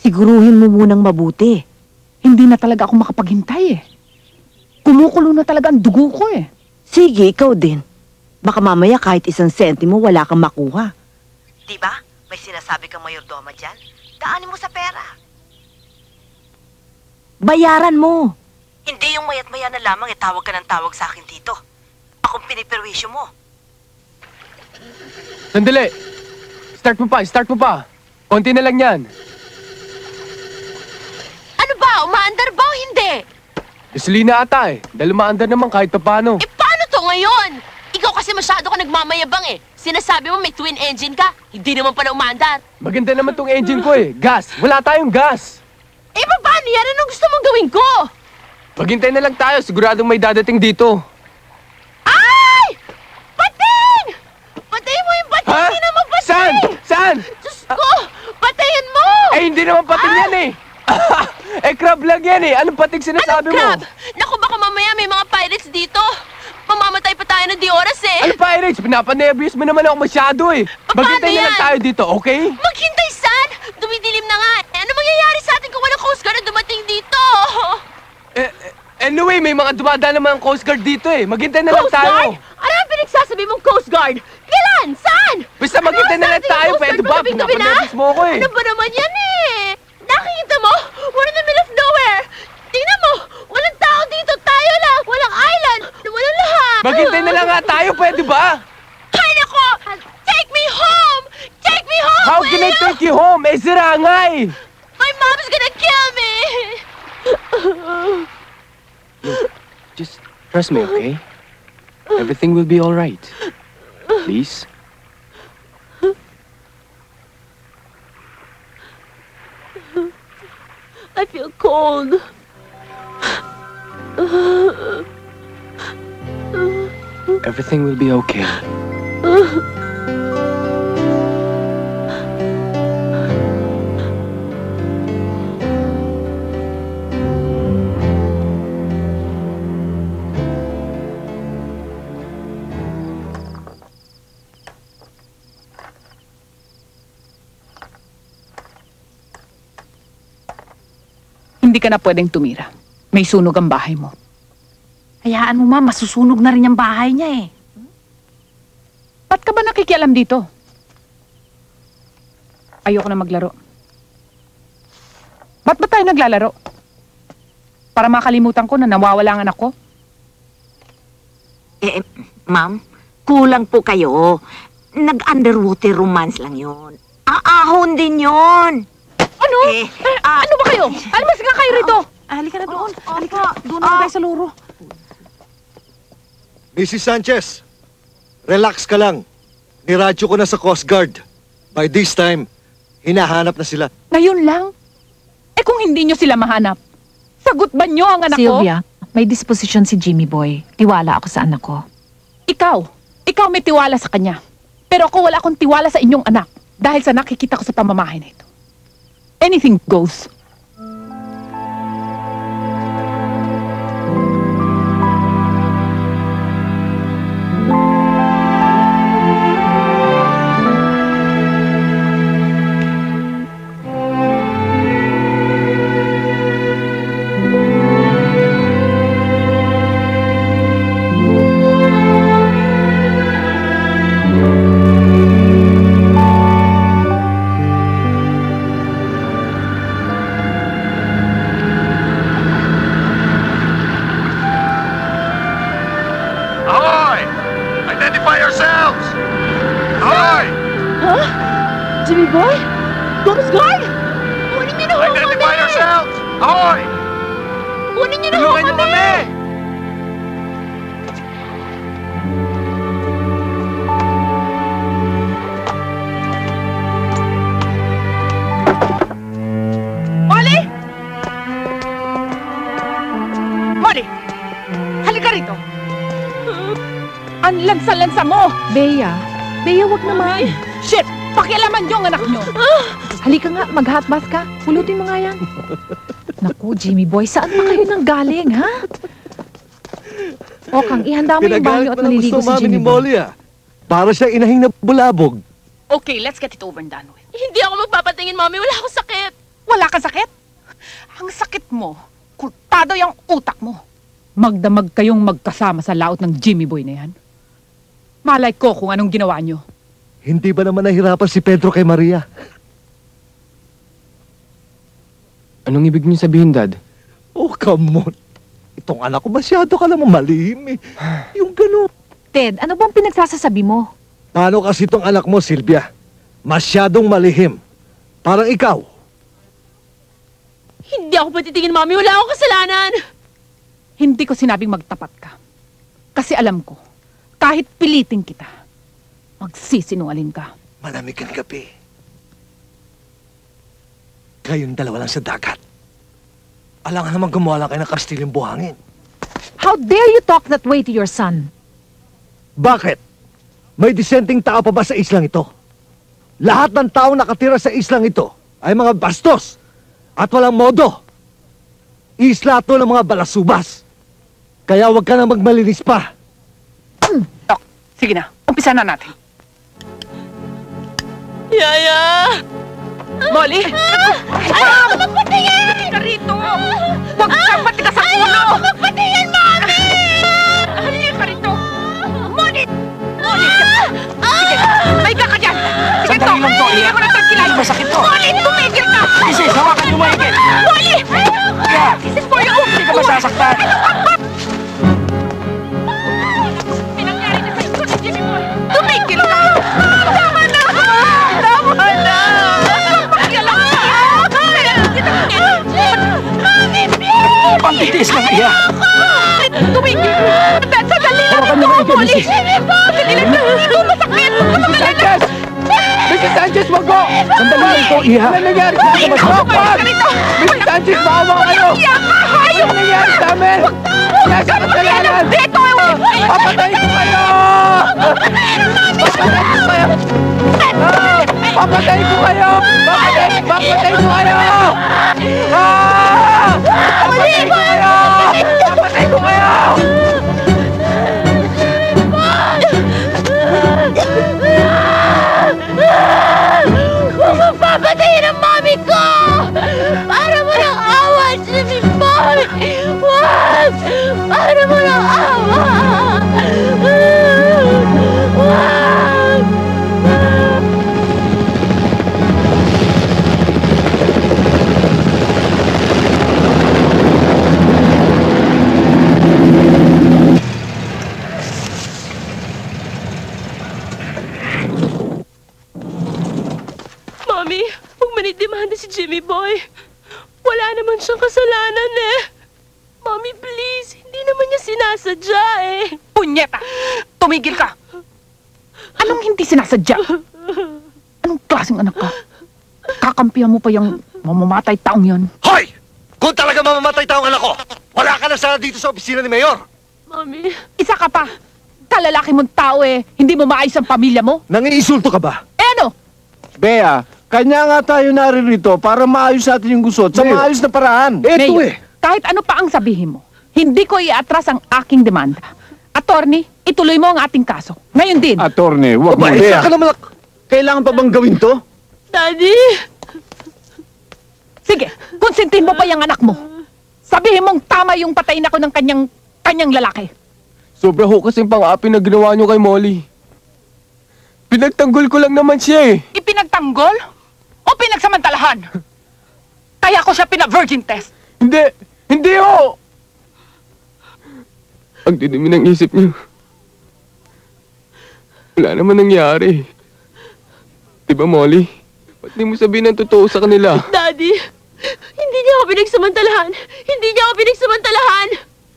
Siguruhin mo munang mabuti. Hindi na talaga ako makapaghintay eh. Kumukulo na talaga ang dugo ko eh. Sige, ikaw din. Baka mamaya kahit 1 sentimo wala kang makuha. Diba? May sinasabi kang mayordoma dyan. Daanin mo sa pera. Bayaran mo. Hindi yung mayat-maya na lamang tawag ka ng tawag sa akin dito. Akong piniperwisyo mo. Sandali! Start mo pa. Konti na lang yan. Ano ba? Umaandar ba o hindi? Gasolina ata eh. Dahil umaandar naman kahit pa paano. Paano to ngayon? Ikaw kasi masyado ka nagmamayabang eh. Sinasabi mo may twin engine ka. Hindi naman pala umaandar. Maganda naman tong engine ko eh. Gas! Wala tayong gas! Paano yan? Anong gusto mong gawin ko? Maghintay na lang tayo. Siguradong may dadating dito. Ay! Pating! Patayin mo yung pating! Ha? Hindi naman pating! Saan? Diyos ko! Patayin mo! Hindi naman pating yan eh! Crab lang yan eh! Anong pating sinasabi mo? Crab? Naku, baka mamaya may mga pirates dito. Mamamatay pa tayo ng di oras eh. Ano pirates? Pinapanervyos mo naman ako masyado eh. Maghintay na lang tayo dito, okay? Maghintay saan? Dumidilim na nga. Ano mangyayari sa atin kung walang Coast Guard na dumating dito? Anyway, may mga dumadaan naman ang Coast Guard dito eh. Maghintay na lang tayo. Ano ang pinagsasabi mong Coast Guard? Kailan? Saan? Basta maghintay na lang tayo. Pwede ba? Pinapanervyos mo ako eh. Ano ba naman yan eh? Nakikita mo? We're in the middle of nowhere. Tingnan mo! Walang tao dito. Tayo lang. Walang island. Walang lahat. Maghintay na lang nga tayo. Pwede ba? Ay, nako! Take me home! Take me home! How can I take you home? Sira nga eh. My mom's gonna kill me! Just trust me, okay? Everything will be all right. Please? I feel cold. Everything will be okay. Hindi ka na pwedeng tumira. May sunog ang bahay mo. Hayaan mo, ma. Masusunog na rin ang bahay niya eh. Ba't ka ba nakikialam dito? Ayoko na maglaro. Ba't ba tayo naglalaro? Para makalimutan ko na nawawala ang anak ko? Ma'am, kulang po kayo. Nag-underwater romance lang yon. Aahon din yon. Ano? Ano ba kayo? Almas nga kayo rito! Halika na doon. Halika. Doon na tayo sa luro. Mrs. Sanchez, relax ka lang. Niradyo ko na sa Coast Guard. By this time, hinahanap na sila. Ngayon lang? Kung hindi nyo sila mahanap, sagot ba nyo ang anak ko? Sylvia, May disposisyon si Jimmy Boy. Tiwala ako sa anak ko. Ikaw may tiwala sa kanya. Pero ako wala akong tiwala sa inyong anak. Dahil sa nakikita ko sa pamamahay na ito. Anything goes. Jimmy Boy? Those guy? Kunin niyo na ho kami! Identify yourselves! Ahoy! Kunin niyo na ho kami! Molly! Molly! Halika rito! Ang lansa-lansa mo! Bea, wag naman. Shit! Pakialaman yung anak nyo! Halika nga, mag-hot bath ka. Pulutin mo nga yan. Naku, Jimmy Boy, saan pa kayo nang galing, ha? O, Kang, ihanda mo yung banyo at maliligo si Jimmy Boy. Molly, ah. Para siya inahing na bulabog. Okay, let's get it over and done with. Hindi ako magpapatingin, Mommy. Wala akong sakit. Wala kang sakit? Ang sakit mo, kultado yung utak mo. Magdamag kayong magkasama sa laot ng Jimmy Boy na yan. Malay ko kung anong ginawa nyo. Hindi ba naman nahirapan si Pedro kay Maria? Anong ibig niyo sabihin, Dad? Oh, come on. Itong anak ko masyado ka naman malihim eh. Yung gano'n. Ted, ano bang pinagsasasabi mo? Paano kasi itong anak mo, Sylvia? Masyadong malihim. Parang ikaw. Hindi ako patitingin, Mommy. Wala akong kasalanan. Hindi ko sinabing magtapat ka. Kasi alam ko, kahit pilitin kita, magsisinungaling ka. Malamig ang gabi. Kayong dalawa lang sa dagat. Alangan naman gumawa lang kayo ng kastilyong buhangin. How dare you talk that way to your son? Bakit? May disenteng tao pa ba sa islang ito? Lahat ng taong nakatira sa islang ito ay mga bastos at walang modo. Isla to ng mga balasubas. Kaya huwag ka na magmalinis pa. Sige na, umpisa na natin. Yaya! Molly! Ayaw ko magpatingin! Halika rito! Huwag kang matigas ang ulo! Ayaw ko magpatingin, Mommy! Halika rito! Molly! Molly! Sige, may ka dyan! Sige to! Hindi mo na tagkilay! Masakit to! Molly, tumigil ka! Isis, hawakan mo mahigit! Molly! This is for you! Hindi ka masasaktan! Pinangyari na sa ito ni Jimmy Boy! Tumigil ka! Tama na! Tama na! Pangtitis ng iya! Tumigil! Sandali lang ito, Molly! Sandali lang ito! Masakit! Mrs. Sanchez! Mrs. Sanchez, wag ko! Sandali lang ito, iha! Ano nangyari sa mga masakpan? Mrs. Sanchez, maawa kayo! Ano nangyari sa amin? Nasa kasalanan! Papatay ko kayo! Papatay ko kayo! Papatay ko kayo! Papatay ko kayo! Papatay ko kayo! Huwag mong papatayin ang Mommy ko! Para mo ng awa, Jimmy Boy! Huwag! Para mo ng awa! Huwag! Mommy, huwag manidemanda si Jimmy Boy. Wala naman siyang kasalanan eh. Mommy, please. Hindi naman niya sinasadya eh. Punyeta! Tumigil ka! Anong hindi sinasadya? Anong klaseng anak ka? Kakampihan mo pa yung mamamatay taong yon. Hoy! Kung talaga mamamatay taong anak ko, Wala ka na sana dito sa opisina ni Mayor! Mami. Isa ka pa. Kalalaki mong tao hindi mo maayos ang pamilya mo. Nangiinsulto ka ba? Ano? Bea, kanya nga tayo naririto para maayos natin yung gusot sa maayos na paraan. Mayor, kahit ano pa ang sabihin mo, hindi ko iatras ang aking demanda. Attorney, ituloy mo ang ating kaso. Ngayon din. Attorney, wag mo. Bea, kailangan pa bang gawin to? Daddy! Sige, konsintihin mo pa yung anak mo. Sabihin mong tama yung patayin ako ng kanyang lalaki. Sobra ho kasing pang-api na ginawa nyo kay Molly. Pinagtanggol ko lang naman siya Ipinagtanggol? O pinagsamantalahan? Kaya ko siya pina-virgin test. Hindi ho! Ang didimi ng isip niyo. Wala naman nangyari. Diba, Molly? Ba't di mo sabihin ang totoo sa kanila? Daddy, hindi niya ako pinagsamantalahan. Hindi niya ako pinagsamantalahan.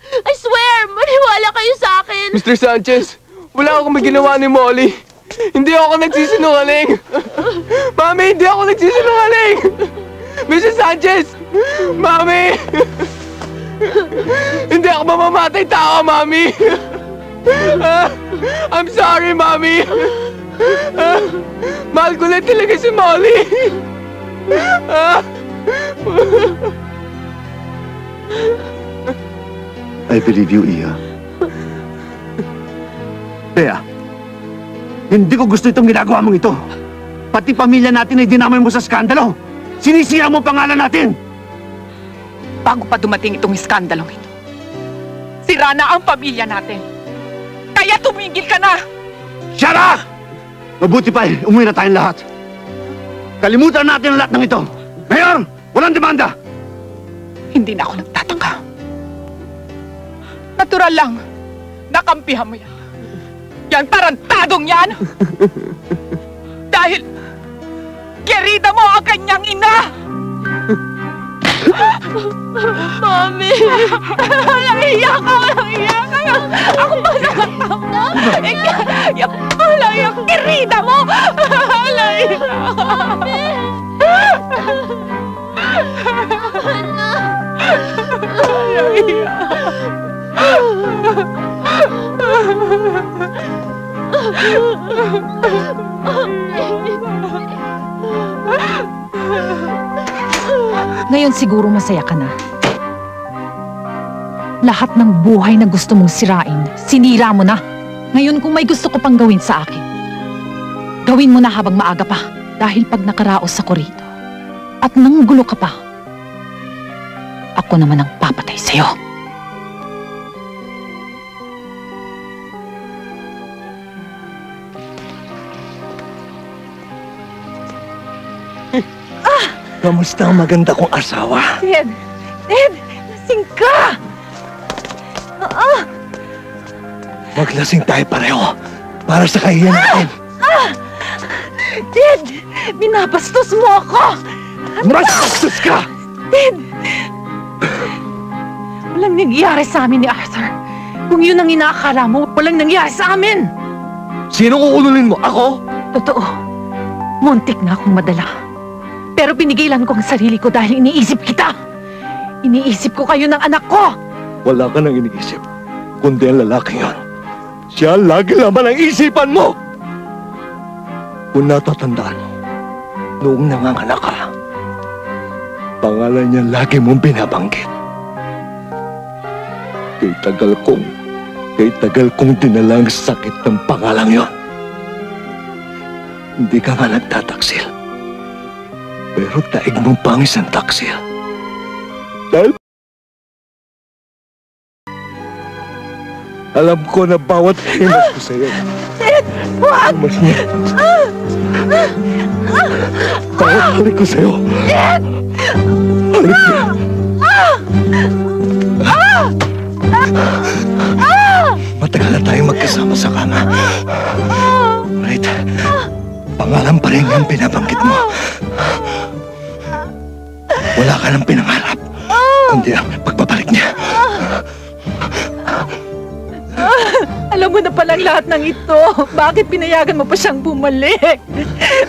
I swear, maniwala kayo sa akin. Mr. Sanchez, wala akong may ginawa ni Molly. Hindi ako nagsisinungaling. Mami, hindi ako nagsisinungaling. Mrs. Sanchez! Mami! Hindi ako mamamatay tao, Mami! I'm sorry, Mami! Mahal ko lang talaga si Molly! I believe you, Iya. Bea, hindi ko gusto itong ginagawa mong ito. Pati pamilya natin ay dinamay mo sa skandalo. Sinisiya mo ang pangalan natin. Bago pa dumating itong iskandalong ito, sira na ang pamilya natin. Kaya tumigil ka na! Shut up! Mabuti pa umuwi na tayong lahat. Kalimutan natin ang lahat ng ito. Mayor, walang demanda! Hindi na ako nagtataka. Natural lang, nakampihan mo yan. Yan tarantadong yan! Dahil kerida mo ang kanyang ina! Mami! Naiyak ka! Naiyak ka! Ako ba nakatama? Wala yung kerida mo! Naiyak ka! Ngayon siguro masaya ka na. Lahat ng buhay na gusto mong sirain, sinira mo na. Ngayon kung may gusto ko pang gawin sa akin, gawin mo na habang maaga pa. Dahil pag nakaraos ako rito at nanggulo ka pa, ako naman ang papatay sa'yo. Kamusta ang maganda kong asawa? Ted! Ted! Lasing ka! Maglasing tayo pareho para sa kahiyan natin. Ted! Binabastos mo ako! Bastos ka! Ted! Walang nangyayari sa amin ni Arthur. Kung yun ang inaakala mo, walang nangyayari sa amin! Sinong uululin mo? Ako? Totoo. Muntik na akong madala. Pero pinigilan ko ang sarili ko dahil iniisip kita. Iniisip ko kayo ng anak ko. Wala ka nang iniisip, kundi ang lalaking yon. Siya lagi laman ang isipan mo! Kung natatandaan mo, noong nanganganak ka, pangalan niya lagi mong binabanggit. Kay tagal kong dinalang sakit ng pangalang yon. Hindi ka nga nagtataksil. Pero daig mong pangis ang taksil. Dahil alam ko na bawat himas ko sa'yo. Ted! Wag! Himas niya. Bawat halik ko sa'yo. Ted! Halik niya. Matagal na tayong magkasama sa kama. Right? Pangalan pa rin ang binabanggit mo. Wala ka nang pinangarap, kundi ang pagbabalik niya. Alam mo na palang lahat ng ito. Bakit pinayagan mo pa siyang bumalik?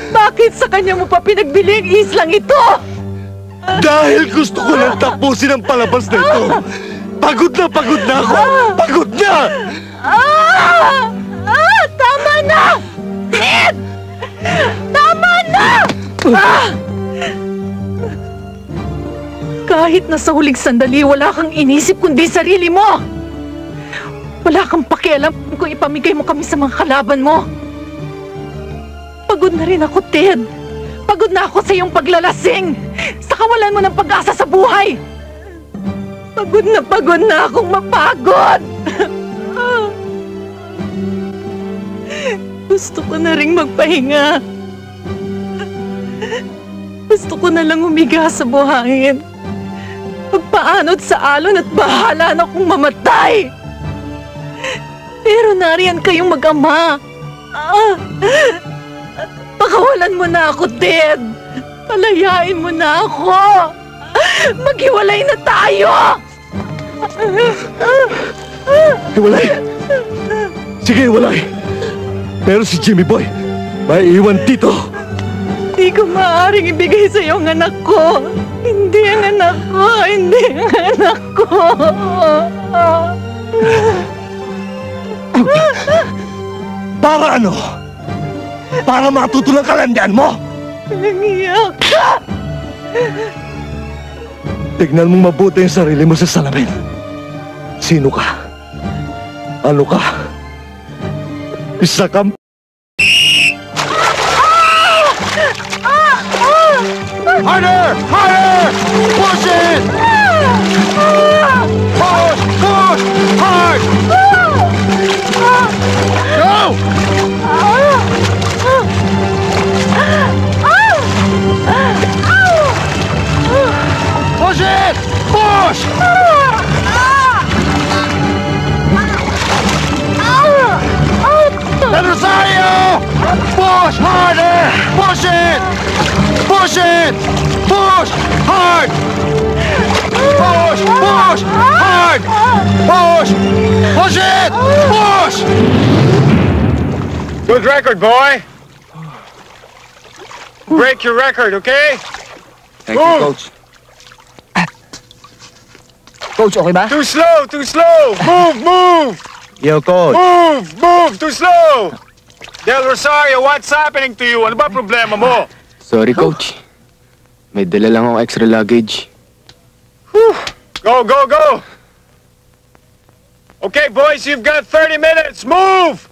Bakit sa kanya mo pa pinagbili ang islang ito? Dahil gusto ko lang tapusin ang palabas na ito. Pagod na ako! Pagod na! Tama na! Ted! Tama na! Kahit na sa huling sandali, wala kang inisip kundi sarili mo! Wala kang pakialam kung ipamigay mo kami sa mga kalaban mo. Pagod na rin ako, Ted. Pagod na ako sa iyong paglalasing. Sa kawalan mo ng pag-asa sa buhay. Pagod na akong mapagod. Gusto ko na ring magpahinga. Gusto ko na lang humiga sa buhangin. Magpaanod sa alon at bahala na akong mamatay. Pero nariyan kayong mag-ama. Pakawalan mo na ako, Ted. Palayain mo na ako. Maghiwalay na tayo. Hiwalay! Sige, hiwalay! Pero si Jimmy Boy, may iwan dito. Hindi ko maaaring ibigay sa iyo ang anak ko. Hindi ang anak ko. Hindi ang anak ko. Para ano? Para matutulang kalandian mo? Nangiyak ka! Tignan mong mabuti ang sarili mo sa salamin. Sino ka? Ano ka? Isa kang... Harder! Harder! Push it! Push! Push! Hard! Go! Push it! Push! Del Rosario! Push harder! Push it! Push it! Push hard! Push! Push hard! Push! Push it! Push! Good record, boy. Break your record, okay? Thank you, Coach. Coach, okay ba? Too slow! Too slow! Move! Move! Yo, Coach. Move! Move! Too slow! Del Rosario, what's happening to you? Ano ba problema mo? Sorry, Coach. May dala lang akong extra luggage. Go, go, go! Okay, boys, you've got 30 minutes. Move!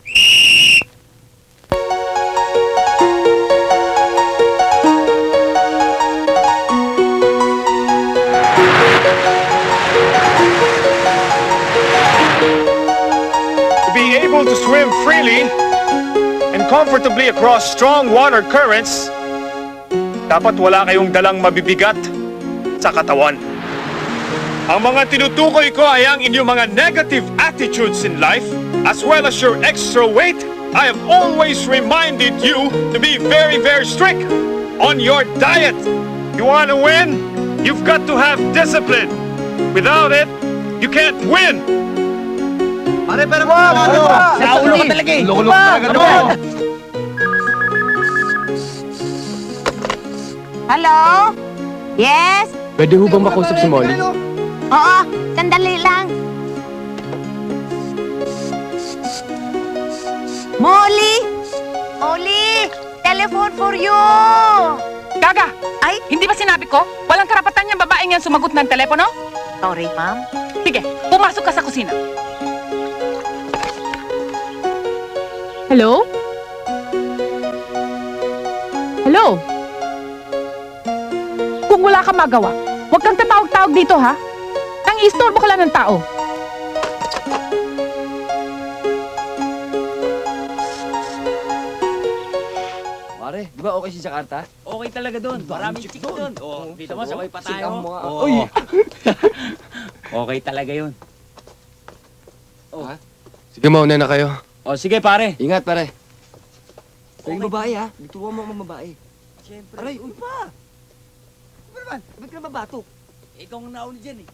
To be able to swim freely and comfortably across strong water currents, dapat wala kayong dalang mabibigat sa katawan. Ang mga tinutukoy ko ay ang inyong mga negative attitudes in life, as well as your extra weight. I have always reminded you to be very, very strict on your diet. You want to win? You've got to have discipline. Without it, you can't win. Pare, pero sa ulo ka talaga eh. Loko-loko talaga doon. Hello? Yes? Pwede ho bang makausap si Molly? Oo, sandali lang. Molly! Molly! Telephone for you! Gaga! Ay, hindi ba sinabi ko? Walang karapatan niyang babaeng yan sumagot ng telepono? Sorry, ma'am. Sige, pumasok ka sa kusina. Hello? Hello? Kung wala kang magawa, huwag kang tatawag-tawag dito, ha? Nang istorbo ka lang ng tao. Pare, di ba okay si Jakarta? Okay talaga doon. Maraming chick doon. Oh, dito mo, sabay pa tayo. Uy! Okay talaga yun. Oh. Sige, mauna na kayo. O, sige pare. Ingat, pare. Yung babae, ha? Bituwa mo ang babae. Siyempre. Aray, uy pa! Ano naman? Ba't ka mabatok? Ikaw ang nauna dyan eh.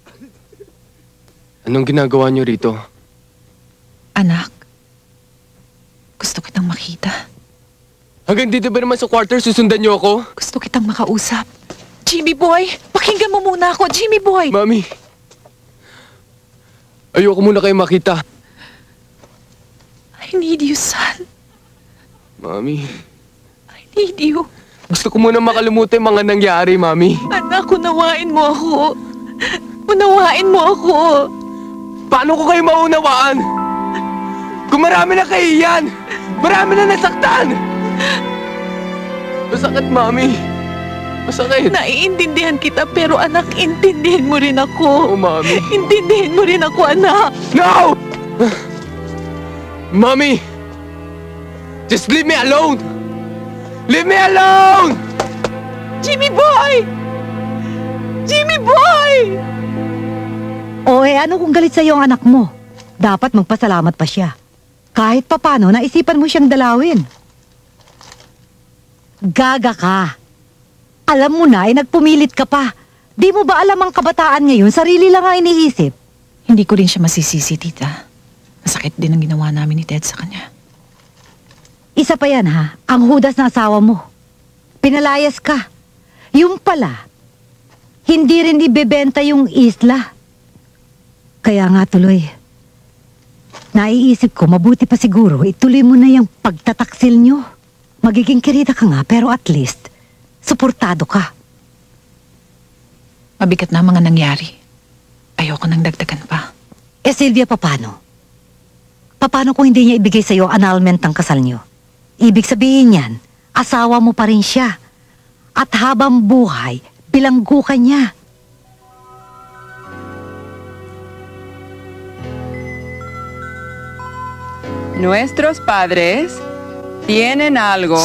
Anong ginagawa niyo rito? Anak, gusto kitang makita. Hanggang dito ba naman sa quarter, susundan niyo ako? Gusto kitang makausap. Jimmy Boy, pakinggan mo muna ako, Jimmy Boy. Mami. Ayoko muna kayo makita. I need you, son. Mami, I need you. gusto ko muna makalimutan yung mga nangyari, Mami. Anak, unawain mo ako. Unawain mo ako. Paano ko kayo maunawaan? Kung marami na kahiyan, marami na nasaktan. Masakit, Mami. Masakit. Naiintindihan kita, pero anak, intindihin mo rin ako. Oo, Mami. Intindihin mo rin ako, anak. No! Mami! Just leave me alone! Leave me alone! Jimmy boy! Jimmy boy! O ano kung galit sa'yo ang anak mo? Dapat magpasalamat pa siya. Kahit papano, naisipan mo siyang dalawin. Gaga ka. Alam mo na, nagpumilit ka pa. Di mo ba alam ang kabataan ngayon, sarili lang ang iniisip? Hindi ko rin siya masisisi, tita. Masakit din ang ginawa namin ni Ted sa kanya. Isa pa yan ha, ang hudas na asawa mo. Pinalayas ka. Yung pala, hindi rin ibebenta yung isla. Kaya nga tuloy, naiisip ko, mabuti pa siguro, ituloy mo na yung pagtataksil nyo. Magiging kirita ka nga, pero at least, suportado ka. Mabigat na mga nangyari. Ayoko nang dagdagan pa. Silvia, paano? Paano kung hindi niya ibigay sa'yo annulment ang kasal niyo? Ibig sabihin yan, asawa mo pa rin siya. At habang buhay, bilanggo ka niya. Nuestros padres tienen algo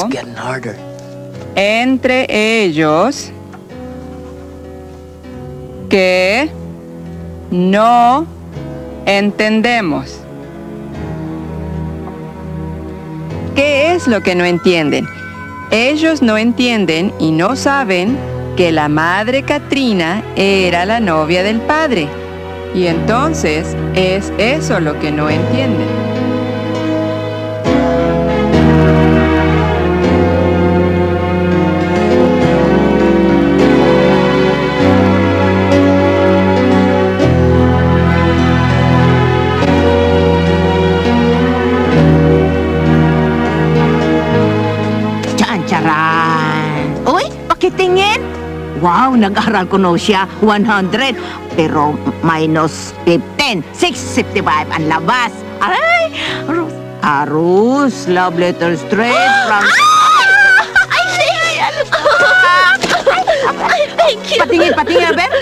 entre ellos que no entendemos. ¿Qué es lo que no entienden? Ellos no entienden y no saben que la madre Katrina era la novia del padre. Y entonces es eso lo que no entienden. Pakitingin. Wow, nag-aral ko no siya. 100. Pero minus 15. 655 ang labas. Aray! Arus. Love letter straight from... I see! Thank you. Patingin, Ben.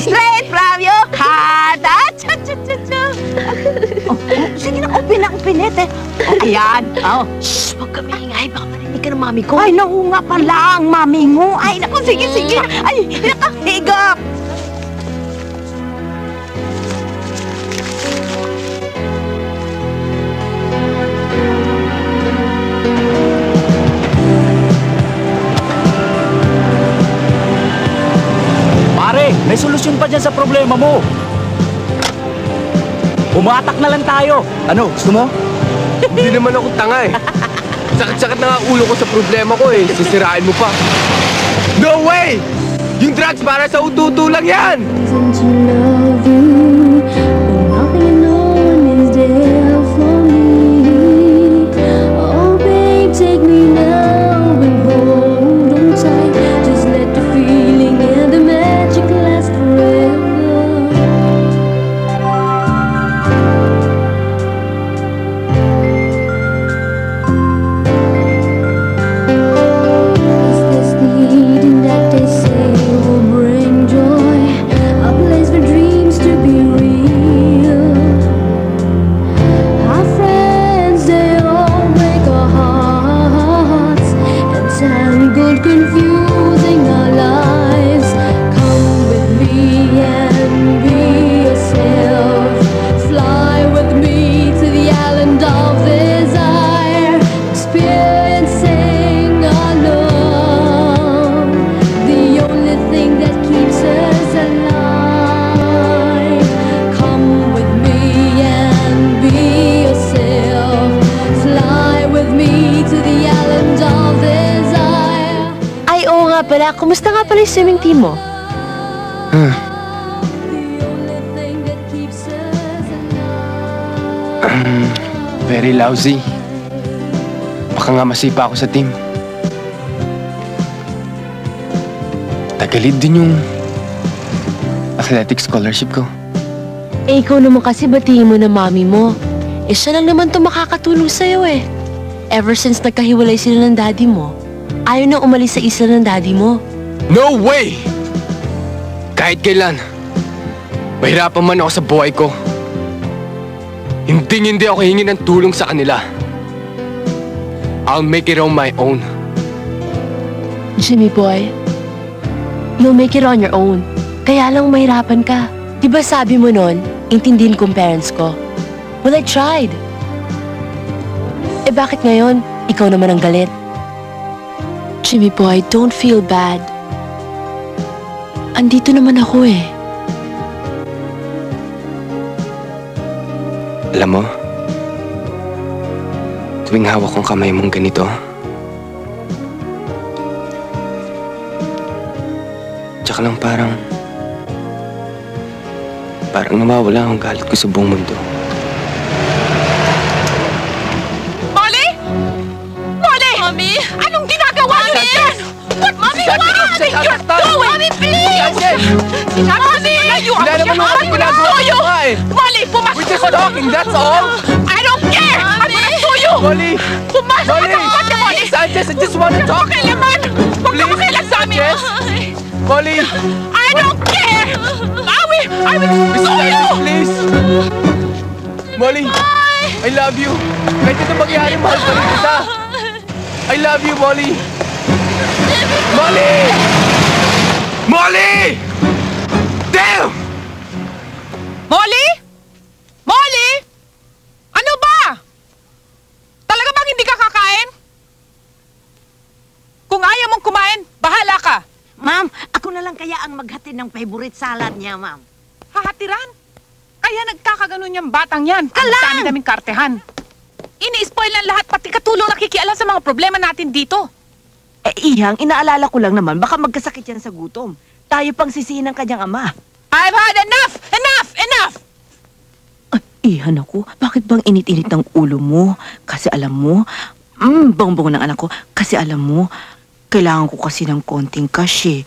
Straight from your heart. Sige na, open it. Ayan. Shh! Huwag kami ingay. Baka marinig ka ng mami ko. Ay, naku nga pala ang mami mo. Ay, naku, sige. Ay, nakahigap. Pare, may solusyon pa dyan sa problema mo. Umatak na lang tayo. Ano, gusto mo? Hindi naman ako tanga eh. Sakit-sakit na nga ulo ko sa problema ko eh. Sisirain mo pa. No way! Yung drugs para sa ututu lang yan! Kumusta nga pala yung swimming team mo? Very lousy. Baka nga masipa ako sa team. Tagalid din yung athletic scholarship ko. Eh, ikaw naman kasi batiin mo na mami mo. Eh, siya lang naman to makakatulong sa'yo eh. Ever since nagkahiwalay sila ng daddy mo, ayaw nang umalis sa isla ng daddy mo. No way! Kahit kailan, mahirapan man ako sa buhay ko. Hindi ako hingi ng tulong sa kanila. I'll make it on my own. Jimmy boy, you'll make it on your own. Kaya lang mahirapan ka. Diba sabi mo nun, intindihin kong parents ko? Well, I tried. Eh bakit ngayon, ikaw naman ang galit? Jimmy boy, don't feel bad. Andito naman ako eh. Alam mo, tuwing hawak kong kamay mong ganito, tsaka lang parang nawawala ang galit ko sa buong mundo. Molly! Molly! Mommy! Anong ginagawa niyo dyan? What? Mommy, what are you doing? Mommy, please! Mommy! Wala naman ako ginagawa ko nga eh. Molly, pumasok! We're just talking, that's all! I don't care! I'm gonna sue you! Molly! Pumasok ka sa kotse, Molly! Sanchez, I just want to talk! Huwag kailaman! Huwag ka makilag sa amin! Molly! I don't care! I will sue you! Please! Molly! I love you! Kahit ito mangyari, mahal pa rin kita! I love you, Molly! Molly! Molly! Damn! Molly? Molly? Ano ba? Talaga bang hindi ka kakain? Kung ayaw mong kumain, bahala ka. Ma'am, ako na lang kaya ang maghatid ng favorite salad niya, ma'am. Hahatiran? Kaya nagkakaganon yung batang yan. Ang dami-daming kartehan. Ini-spoil lang lahat, pati katulong nakikialam sa mga problema natin dito. Eh, Ihang, inaalala ko lang naman, baka magkasakit yan sa gutom. Tayo pang sisihin ng kanyang ama. I've had enough! Enough! Enough! Ihan ako, bakit bang init-init ng ulo mo? Kasi alam mo, bang-bang ng anak ko, kasi alam mo, kailangan ko kasi ng konting cash eh.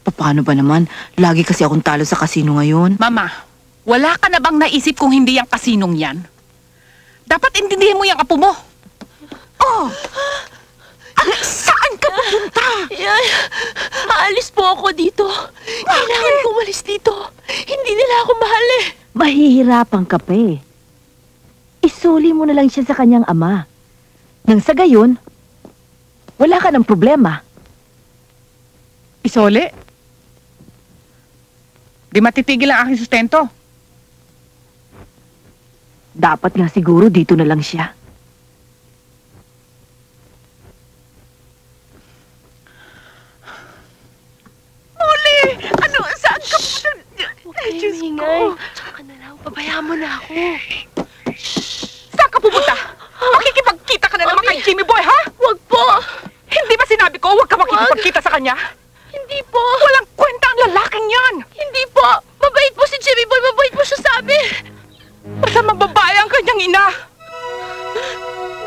Paano ba naman? Lagi kasi akong talo sa kasino ngayon. Mama, wala ka na bang naisip kung hindi yung kasinong yan? Dapat intindihin mo yung apo mo. Oh! Saan ka pupunta? Aalis po ako dito. Kailangan ko umalis dito. Hindi nila ako mahal eh. Mahihirapan ka pa eh. Isuli mo na lang siya sa kanyang ama. Nang sa gayon, wala ka ng problema. Isole? Di matitigil ang aking sustento. Dapat nga siguro dito na lang siya. Molly! Ano? Saan ka po? Huwag kayong hingay. Tsaka ka na lang. Pabayaan mo na ako. Saan ka pupunta? Makikipagkita ka na naman kay Jimmy Boy, ha? Huwag po! Hindi ba sinabi ko huwag ka makikipagkita sa kanya? Hindi po! Walang kwenta ang lalaking yan! Hindi po! Mabait po si Jimmy Boy! Mabait po siya sa amin! Masamang babae ang kanyang ina!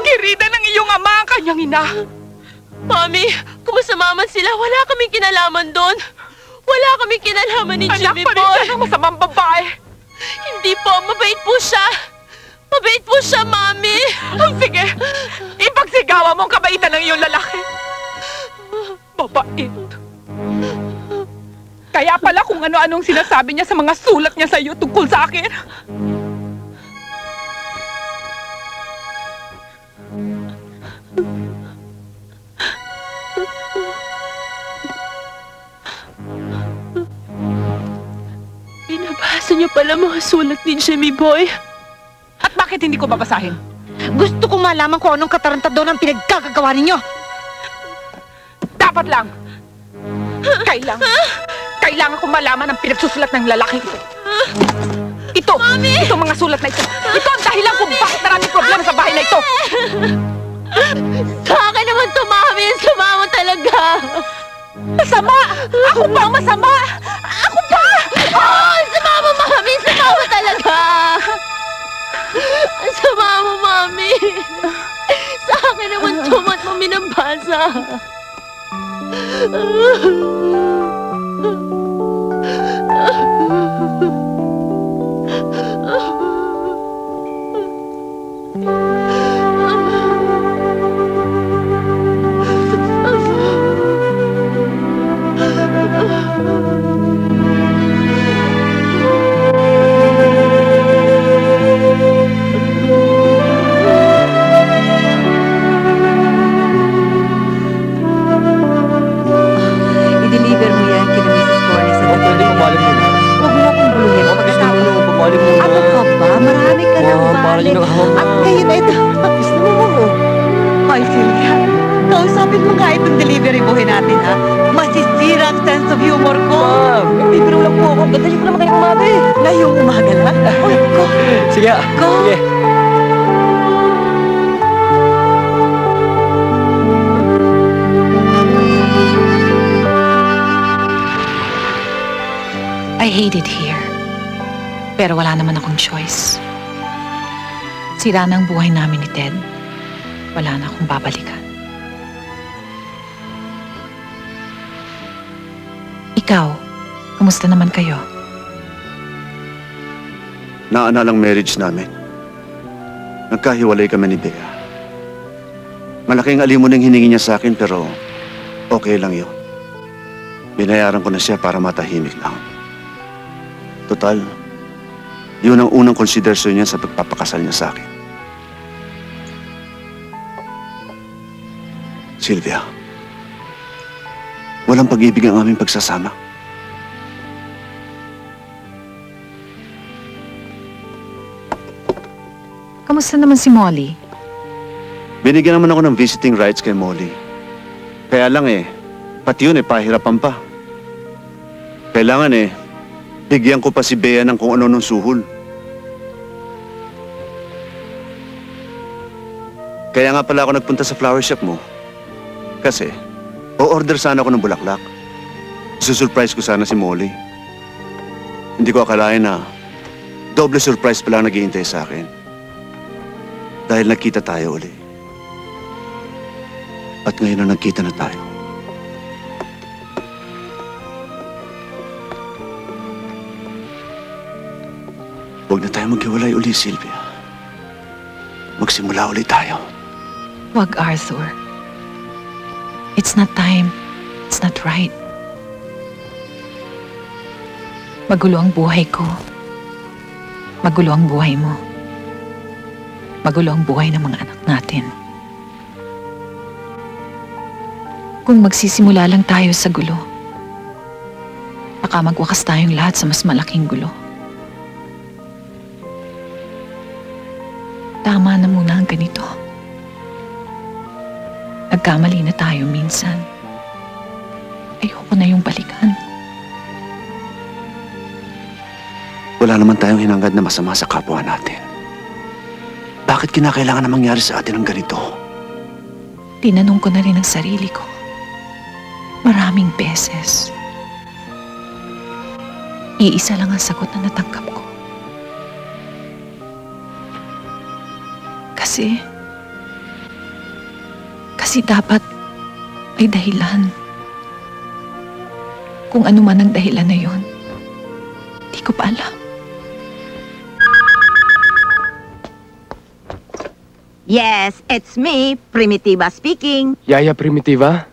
Kirida ng iyong ama ang kanyang ina! Mami, kung masama man sila, wala kaming kinalaman doon. Wala kaming kinalaman ni Jimmy Boy. Anak pa rin siya ng masamang babae. Hindi po, mabait po siya. Mabait po siya, Mami. Sige, ipagsigawa mo ang kabaitan ng iyong lalaki. Mabait. Kaya pala kung ano-anong sinasabi niya sa mga sulat niya sa iyo tungkol sa akin. Binabasa niyo pala mga sulat ni Jimmy Boy. At bakit hindi ko babasahin? Gusto ko malaman kung anong katarantado ng pinagkakagawa ninyo. Dapat lang. Kailangan ko malaman ang pinagsusulat ng lalaking ito. Itong mga sulat na ito. Ito ang dahilan kung bakit maraming problema sa bahay na ito. Sa akin naman to, Mami. Sama mo talaga. Masama? Ako ba ang masama? Ako ba? Oh, sama mo, Mami. Sama mo talaga. Sama mo, Mami. Sa akin naman tumat mo minabasa. I-deliver mo yan kina Mrs. Cornes sa Pwede bumalik mo na. Huwag mo akong buluhin. Gusto mo nung bumalik mo na. Ano ka ba? Marami ka ng Parang balik. yun ang hawak. At ngayon ay gusto mo. Ay, Sylvia, kausapin mo nga itong delivery boy natin, ha? Masisira ang sense of humor ko. Nagbibiro lang po ako. Ganda niyo ko naman kayong umaga eh. Ngayong umaga lang? Uy, ko. Sige. Go. Sige. I hate it here. Pero wala naman akong choice. Sira na ang buhay namin ni Ted. Wala na akong babalikan. Ikaw, kamusta naman kayo? Naanalang marriage namin. Nagkahiwalay kami ni Bea. Malaking alimuning hiningi niya sa akin pero okay lang yun. Binayaran ko na siya para matahimik lang. Total, yun ang unang konsiderasyon niya sa pagpapakasal niya sa akin. Sylvia, walang pag-ibig ang aming pagsasama. Kamusta naman si Molly? Binigyan naman ako ng visiting rights kay Molly. Kaya lang pati yun pahirapan pa. Kailangan bigyan ko pa si Bea ng kung ano nung suhol. Kaya nga pala ako nagpunta sa flower shop mo. Kasi, o-order sana ako ng bulaklak. Susurprise ko sana si Molly. Hindi ko akalain na doble surprise pala ang naghihintay sa akin. Dahil nagkita tayo uli. At ngayon na nagkita na tayo. Huwag na tayo maghiwalay uli, Sylvia. Magsimula ulit tayo. Wag, Arthur. It's not time. It's not right. Magulo ang buhay ko. Magulo ang buhay mo. Magulo ang buhay ng mga anak natin. Kung magsisimula lang tayo sa gulo, baka magwakas tayong lahat sa mas malaking gulo. Tama na muna ang ganito. Nagkamali na tayo minsan. Ayoko na yung balikan. Wala naman tayong hinangad na masama sa kapwa natin. Bakit kinakailangan na mangyari sa atin ang ganito? Tinanong ko na rin ang sarili ko. Maraming beses. Iisa lang ang sagot na natanggap ko. Kasi dapat may dahilan. Kung ano man ang dahilan na yun, di ko pa alam. Yes, it's me, Primitiva speaking. Yaya Primitiva?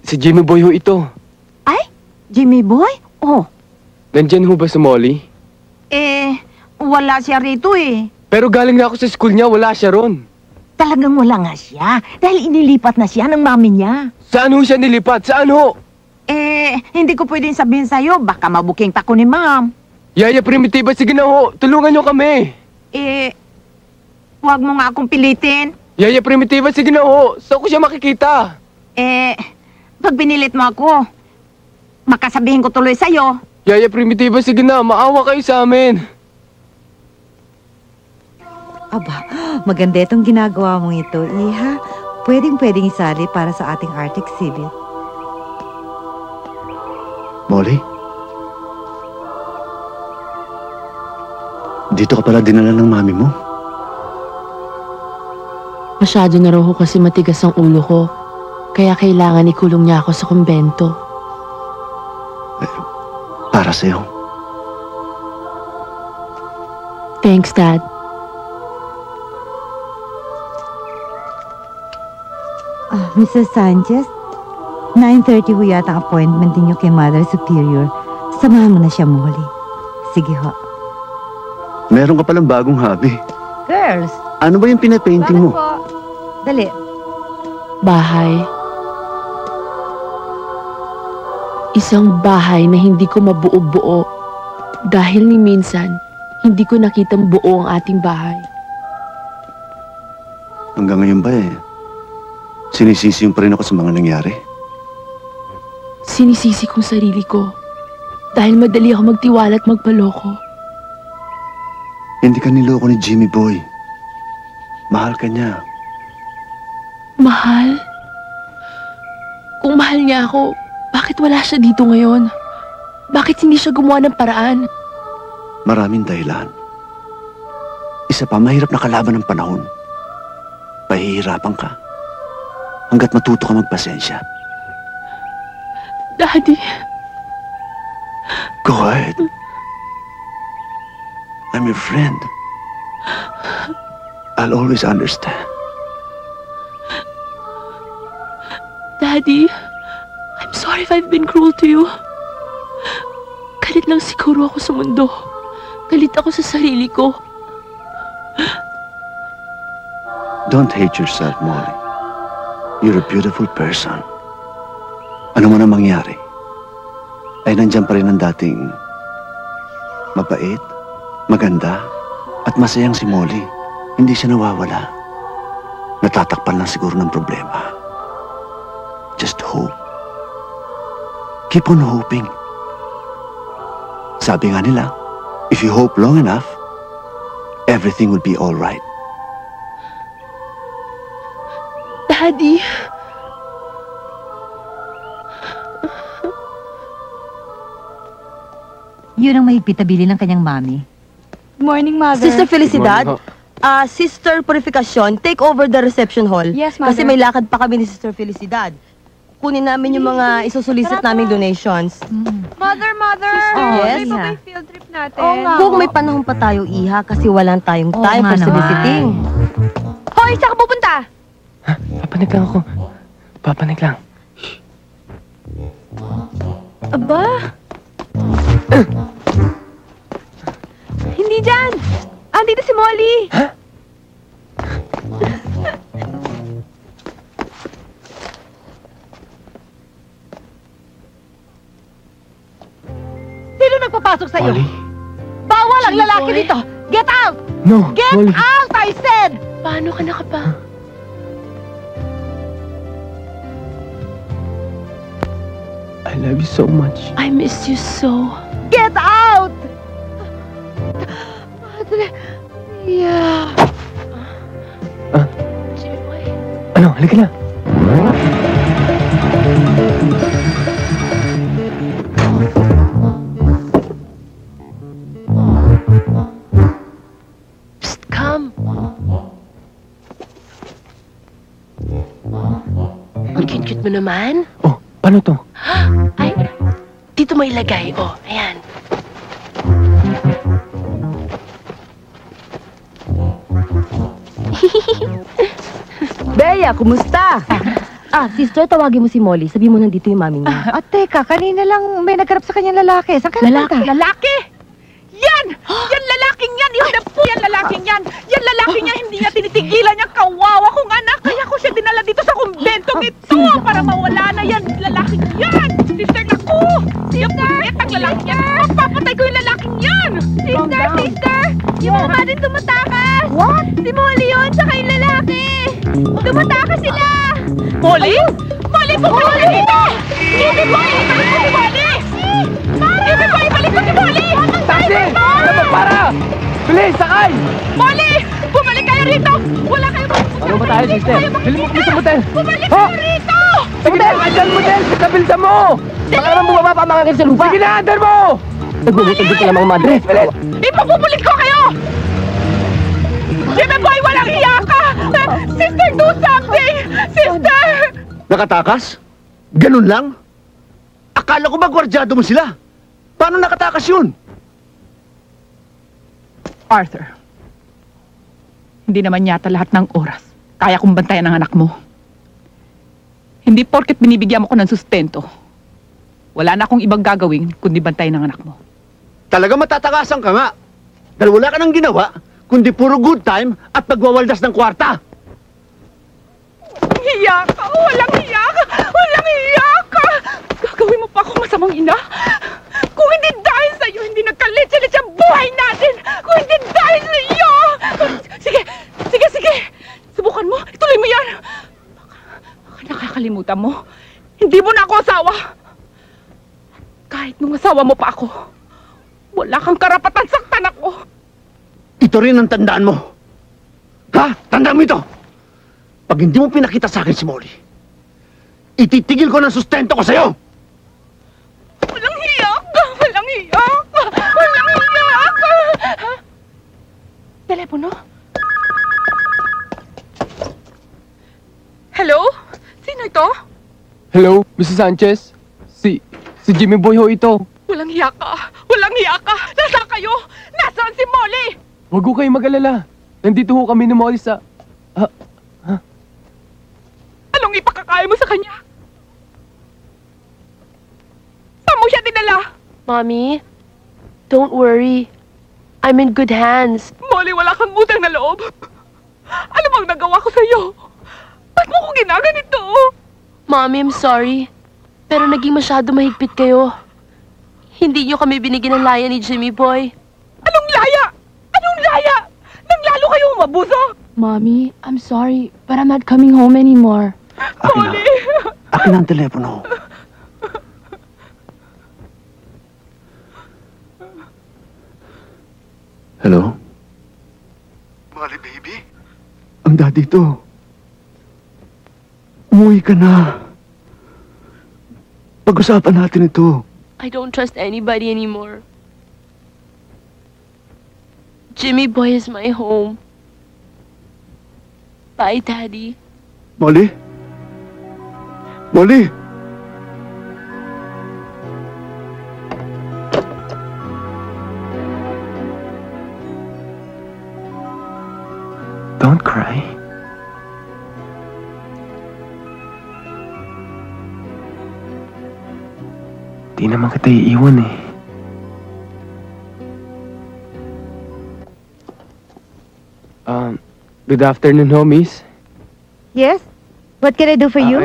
Si Jimmy Boy ho ito. Ay, Jimmy Boy? Oh. Nandyan ho ba si Molly? Wala siya rito Pero galing na ako sa school niya, wala siya ron. Talagang wala nga siya. Dahil inilipat na siya ng mami niya. Saan ho siya nilipat? Saan ho? Hindi ko pwedeng sabihin sa'yo. Baka mabuking pa ko ni ma'am. Yaya Primitiva, sige na ho. Tulungan niyo kami. Huwag mo nga akong pilitin. Yaya Primitiva, sige na ho. Saan ko siya makikita? Pag binilit mo ako, makasabihin ko tuloy sa'yo. Yaya Primitiva, sige na. Maawa kayo sa amin. Aba, maganda itong ginagawa mong ito, Iha. Pwedeng isali para sa ating art exhibit. Molly? Dito ka pala dinala ng mami mo? Masyado na raw ho kasi matigas ang ulo ko. Kaya kailangan ikulong niya ako sa kumbento. Para sa'yo. Thanks, Dad. Mrs. Sanchez, 9:30 ho yata ang appointment ninyo kay Mother Superior. Samahan mo na siya muli. Sige ho. Meron ka palang bagong hobby. Girls! Ano ba yung pinapainting mo? Dali. Bahay. Isang bahay na hindi ko mabuo-buo dahil ni minsan hindi ko nakitang buo ang ating bahay. Hanggang ngayon ba sinisisi pa rin ako sa mga nangyari? Sinisisi kong sarili ko dahil madali ako magtiwala at magpaloko. Hindi ka niloko ni Jimmy Boy. Mahal ka niya. Mahal? Kung mahal niya ako, bakit wala siya dito ngayon? Bakit hindi siya gumawa ng paraan? Maraming dahilan. Isa pa, mahirap na kalaban ng panahon. Pahihirapan ka. Hanggat matuto ka magpasensya. Daddy. Go ahead. I'm your friend. I'll always understand. Daddy, I'm sorry if I've been cruel to you. Galit lang siguro ako sa mundo. Galit ako sa sarili ko. Don't hate yourself, Molly. You're a beautiful person. Ano man ang mangyari, ay nandyan pa rin ang dating mabait, maganda, at masayang si Molly. Hindi siya nawawala. Natatakpan lang siguro ng problema. Just hope. Keep on hoping. Sabi nga nila, if you hope long enough, everything will be all right. Daddy. Yun ang mahigpit na bili ng kanyang mami. Good morning, Mother. Sister Felicidad, Sister Purificacion, take over the reception hall. Yes, Mother. Kasi may lakad pa kami ni Sister Felicidad. Kunin namin yung mga isusulisit naming donations. Mother! Yes? May pa ba yung field trip natin? Kung may panahon pa tayo, Iha, kasi walang tayong time for soliciting. Hoy, saan ka pupunta? Papanig lang ako. Papanig lang. Aba? Hindi dyan! Andito si Molly! Sino nagpapasok sa'yo? Molly? Bawal ang lalaki dito! Get out! No, Get Molly. out, I said! Paano ka nakapa? I love you so much. I miss you so. Get out! Madre... Yeah. Ano? Halika na. Psst, come. Ang cute-cute mo naman. Oh, paano to? Ay, dito mo ilagay. Oh, ayan. Bea, kumusta? Sister, tawagin mo si Molly. Sabi mo nandito yung mami niya. Teka, kanina lang may nagharap sa kanyang lalaki. Saan ka napunta? Lalaki? Yan! Yan lalaking yan! Ihulap po yan lalaking yan! Yan lalaking yan! Hindi niya tinitigilan niya kawawa kong anak! Kaya ko siya dinala dito sa kumbentong ito para mawala na yan! Lalaking yan! Sister, naku! Yung punyet ang lalaking yan! Papatay ko yung lalaking yan! Sister! Yung mga din tumatakas! What? Si Molly yun, tsaka yung lalaki! Tumatakas sila! Molly? Molly, bumalik ka dito! Baby boy! Ibalik mo si Molly! Baby boy, ibalik mo si Molly! Taxi! Dapat para! Bilis, sakay! Molly! Bumalik kayo rito! Wala kayong Ano ba tayo, sister? Bilis mo sa motel! Bumalik kayo rito! Sige na, andyan motel! Pagkabilsan mo! Baka naman bumaba pa mga sa lupa! Sige na, andyan mo! Nagbubutol dito lang mga madre! Bilis! Ipapupulit ko kayo! Jimmy boy, walang iya ka! Sister, do something! Sister! Nakatakas? Ganun lang? Akala ko ba gwardyado mo sila? Paano nakatakas yun? Arthur, hindi naman yata lahat ng oras kaya kong bantayan ang anak mo. Hindi porket binibigyan mo ko ng sustento. Wala na akong ibang gagawin kundi bantayan ang anak mo. Talaga matatakasan ka nga. Dahil wala ka nang ginawa, kundi puro good time at pagwawaldas ng kwarta. Hiya ka! Walang hiya ka! Walang hiya ka! Gagawin mo pa ako masamang ina? Kung hindi dahil sa'yo, hindi nagkalit-salit ang buhay natin! Kung hindi dahil sa'yo! Sige! Sige! Sige! Subukan mo! Ituloy mo yan! Baka nakakalimutan mo. Hindi mo na ako asawa! Kahit nung asawa mo pa ako, wala kang karapatan saktan ako! Ito rin ang tandaan mo. Ha? Tandaan mo ito! Pag hindi mo pinakita sa akin si Molly, ititigil ko ng sustento ko sa'yo! Walang hiya ka! Walang hiya ka! Walang hiya ka! Telepono? Hello? Sino ito? Hello, Mrs. Sanchez? Si Jimmy Boy ho ito. Walang hiya ka! Walang hiya ka! Nasaan kayo? Nasaan si Molly? Huwag ho kayong mag-alala. Nandito ho kami ni Molly sa... Anong ipakakaya mo sa kanya? Saan mo siya dinala? Mommy, don't worry. I'm in good hands. Molly, wala kang utang na loob. Ano bang nagawa ko sa'yo? Ba't mo ko ginaganito? Mommy, I'm sorry. Pero naging masyado mahigpit kayo. Hindi niyo kami binigyan ng laya ni Jimmy Boy. Anong laya? Anong laya? Nang lalo kayong mabuso? Mommy, I'm sorry, but I'm not coming home anymore. Molly! Akin ang telepono. Hello? Molly, baby? Ang daddy to. Umuwi ka na. Pag-usapan natin ito. I don't trust anybody anymore. Jimmy Boy is my home. Bye, Daddy. Molly? Molly? Don't cry. Di naman kita iiwan eh. Good afternoon, homies. Yes? What can I do for you?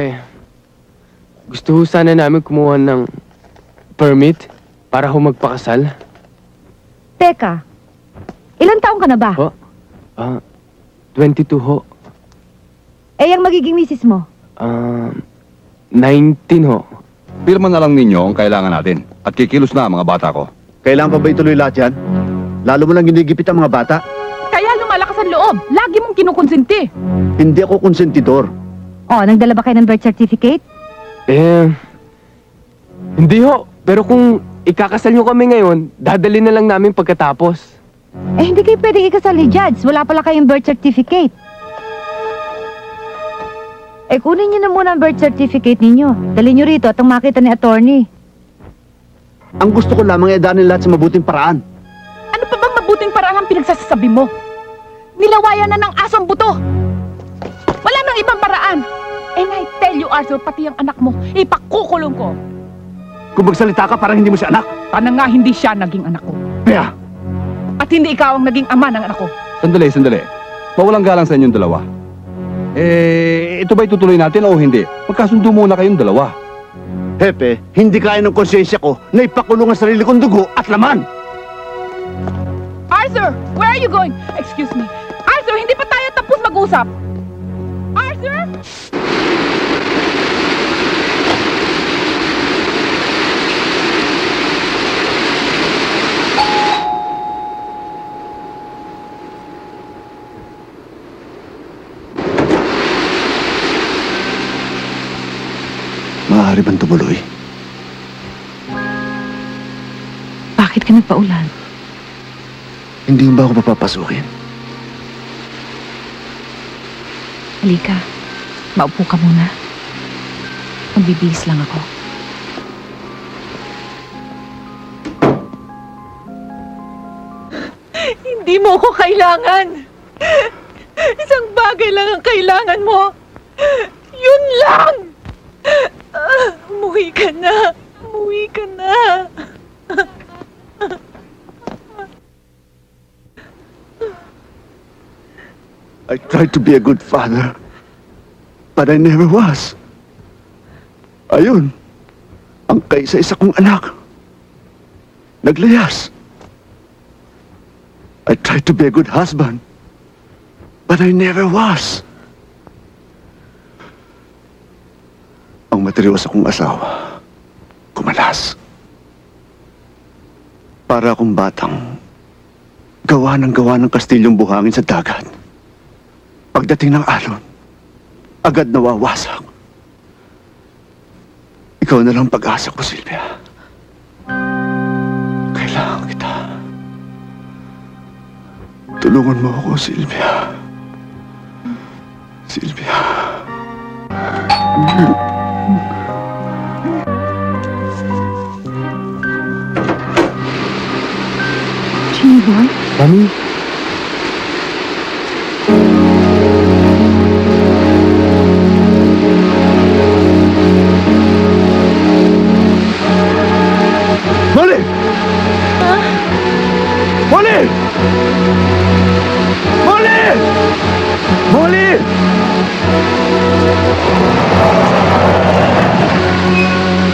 Gusto ho sana namin kumuha ng permit para ho magpakasal. Teka, ilang taong ka na ba? 22 ho. Eh, ang magiging misis mo? 19 ho. Pirma na lang ninyo ang kailangan natin at kikilos na ang mga bata ko. Kailangan pa ba ituloy lahat yan? Lalo mo lang ginigipit ang mga bata. Kaya lumalakas ang loob. Lagi mong kinukonsinti. Hindi ako konsentidor. Oh, nagdala ba kayo ng birth certificate? Hindi ho. Pero kung ikakasal nyo kami ngayon, dadali na lang namin pagkatapos. Eh, hindi kayo pwedeng ikasal ni Judge. Wala pala kayong birth certificate. Eh, kunin niyo na muna ang birth certificate ninyo. Dali niyo rito at ang makita ni attorney. Ang gusto ko lamang ay daanin lahat sa mabuting paraan. Ano pa bang mabuting paraan ang pinagsasabi mo? Nilawayan na ng asong buto. Wala nang ibang paraan. And I tell you, Arthur, pati ang anak mo, ipakukulong ko. Kung magsalita ka, parang hindi mo siya anak. Paano nga hindi siya naging anak ko? Kaya? At hindi ikaw ang naging ama ng anak ko. Sandali. Mawalang galang sa inyong dalawa. Ito ba itutuloy natin o hindi? Magkasundo muna kayong dalawa. Hepe, hindi kaya ng konsensya ko na ipakulong ang sarili kong dugo at laman. Arthur, where are you going? Excuse me. Arthur, hindi pa tayo tapos mag-usap. Arthur? Maaari bang tumuloy? Bakit ka nagpaulan? Hindi ba ako papapasukin? Halika. Maupo ka muna. Magbibihis lang ako. Hindi mo ko kailangan. Isang bagay lang ang kailangan mo. Yun lang! Umuwi ka na. Umuwi ka na. I tried to be a good father, but I never was. Ayun, ang kaisa-isa kong anak, naglayas. I tried to be a good husband, but I never was. Ang materyosa kong asawa, kumalas. Para akong batang gawa ng kastilyong buhangin sa dagat. Pagdating ng alon, agad nawawasak. Ikaw na lang pag-asa ko, Sylvia. Kailangan kita. Tulungan mo ako, Sylvia. Sylvia. Jimmy boy? Mami? Molly! Molly! Molly! Molly!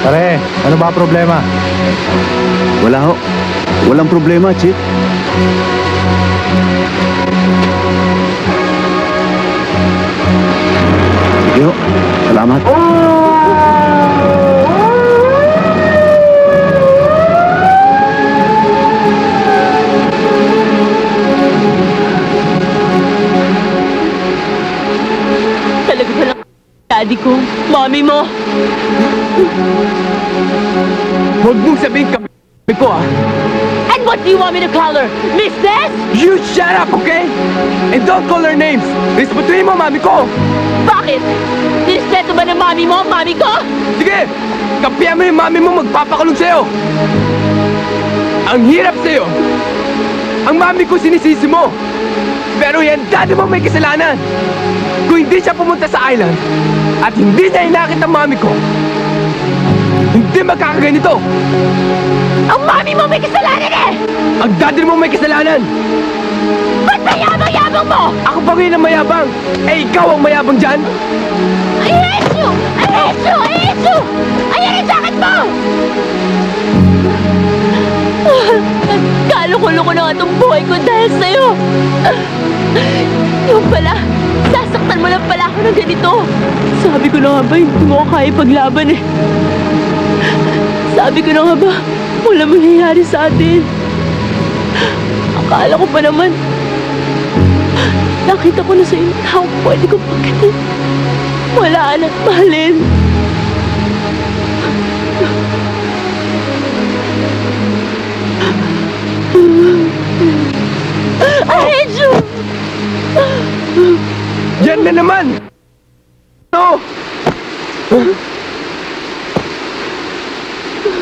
Pare, ano ba problema? Wala ho. Walang problema, Chief. Sige ho. Salamat. Talaga ba lang daddy ko, mommy mo? Huwag mong sabihin kami ko, ah. And what do you want me to call her? Mistress? You shut up, okay? And don't call her names. Respetuhin mo, mami ko. Bakit? Nirespeto ba ng mami mo, mami ko? Sige, kampihan mo yung mami mo magpapakulong sa'yo. Ang hirap sa'yo. Ang mami ko sinisisi mo. Pero yan, daddy mo may kasalanan. Kung hindi siya pumunta sa island at hindi niya inakit ang mami ko, hindi magkakaganito. Ang mami mo may kasalanan eh! Ang daddy mo may kasalanan. Ba't mayabang-yabang mo? Ako ba ngayon ang mayabang? Eh, ikaw ang mayabang dyan? I hate you! I hate you! I hate you! Ayan ang jacket mo! Nagkaluko-luko na nga itong buhay ko dahil sa'yo. Yung pala, sasaktan mo lang pala ako ng ganito. Sabi ko na nga ba, hindi mo ako kaya paglaban eh. Sabi ko na nga ba, wala mangyayari sa atin. Akala ko pa naman, nakita ko na sa'yo na ako pwede kong pagkatin. Walaan at mahalin. I hate you! Yan na naman! No!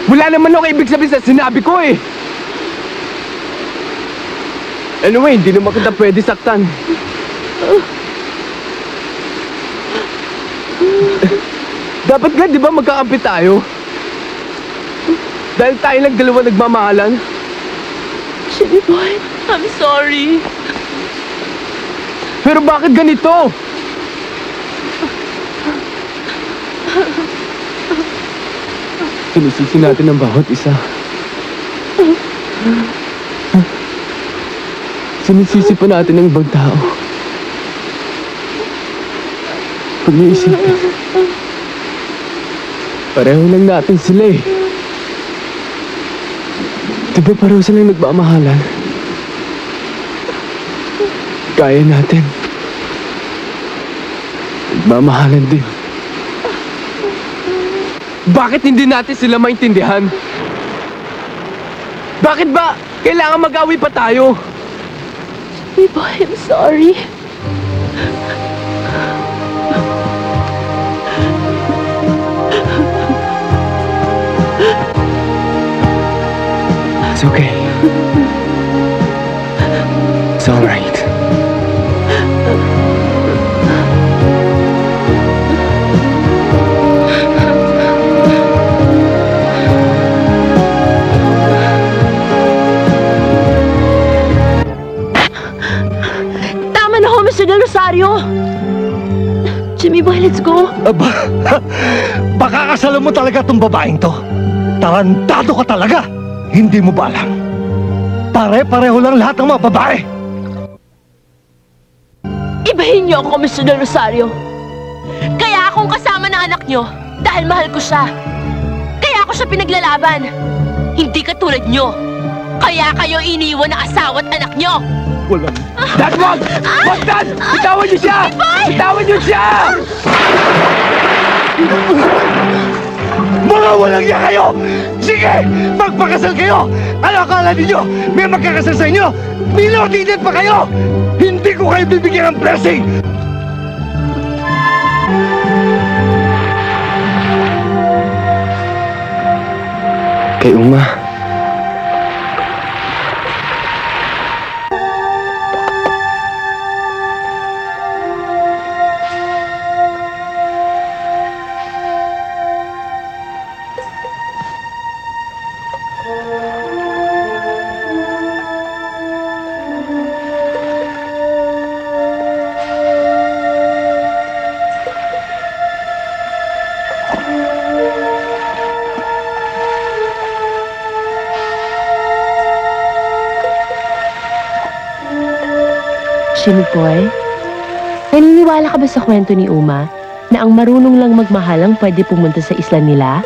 Wala naman ako ibig sabihin sa sinabi ko eh! Anyway, hindi naman kita pwede saktan. Dapat nga, di ba magkakampi tayo? Dahil tayo lang dalawa nagmamahalan. Jimmy boy, I'm sorry. Pero bakit ganito? Sinisisi natin ang bawat isa. Sinisisi pa natin ang ibang tao. Kung iisipin, pareho lang natin sila eh. Diba pareho silang nagmamahalan? Kaya natin. Nagmamahalan din. Bakit hindi natin sila maintindihan? Bakit ba kailangan mag-away pa tayo? Jimmy boy, I'm sorry. It's okay. It's all right. Tama na ho, Mr. Del Rosario. Jimmy boy, let's go. Baka kasalo mo talaga tong babaeng to. Tarantado ka talaga. Hindi mo ba alam? Pare-pareho lang lahat ng mga babae. Ibahin niyo ako, Mr. Del Rosario. Kaya akong kasama ng anak niyo dahil mahal ko siya. Kaya ako siya pinaglalaban. Hindi katulad niyo. Kaya kayo iniwan ng asawa at anak niyo. Walang... Dad, wag! Wag, Dad! Bitawan niyo siya! Bitawan niyo siya! Mga walang iya kayo! Sige! Magpakasal kayo! Ano akala ninyo? May magkakasal sa inyo? Minordinate pa kayo! Hindi ko kayo bibigyan ng blessing! Kay Uma. Jimmy boy, naniniwala ka ba sa kwento ni Uma na ang marunong lang magmahal ang pwede pumunta sa isla nila?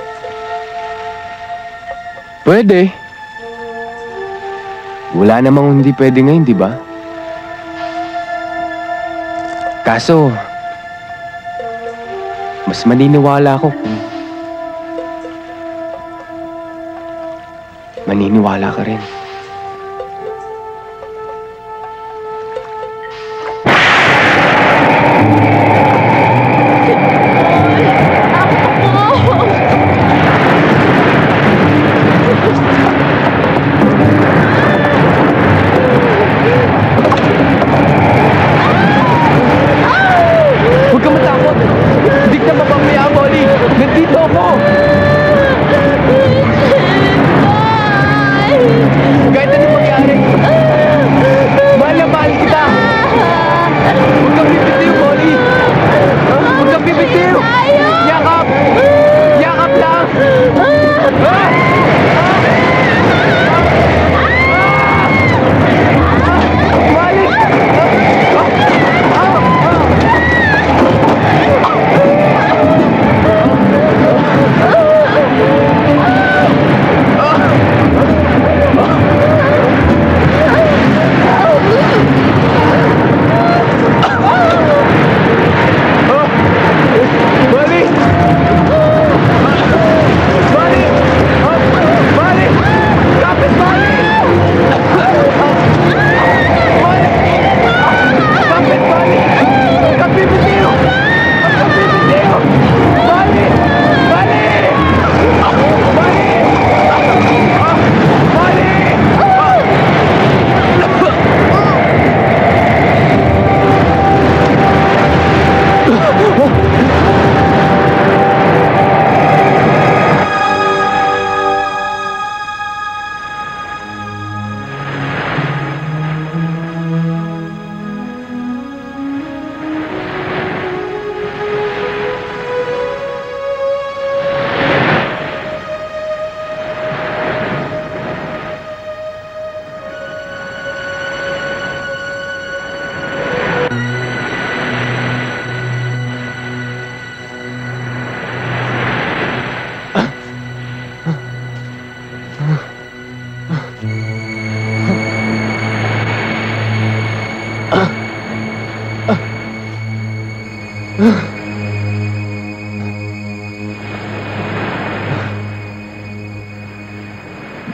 Pwede. Wala namang hindi pwede ngayon, di ba? Kaso, mas maniniwala ako kung maniniwala ka rin.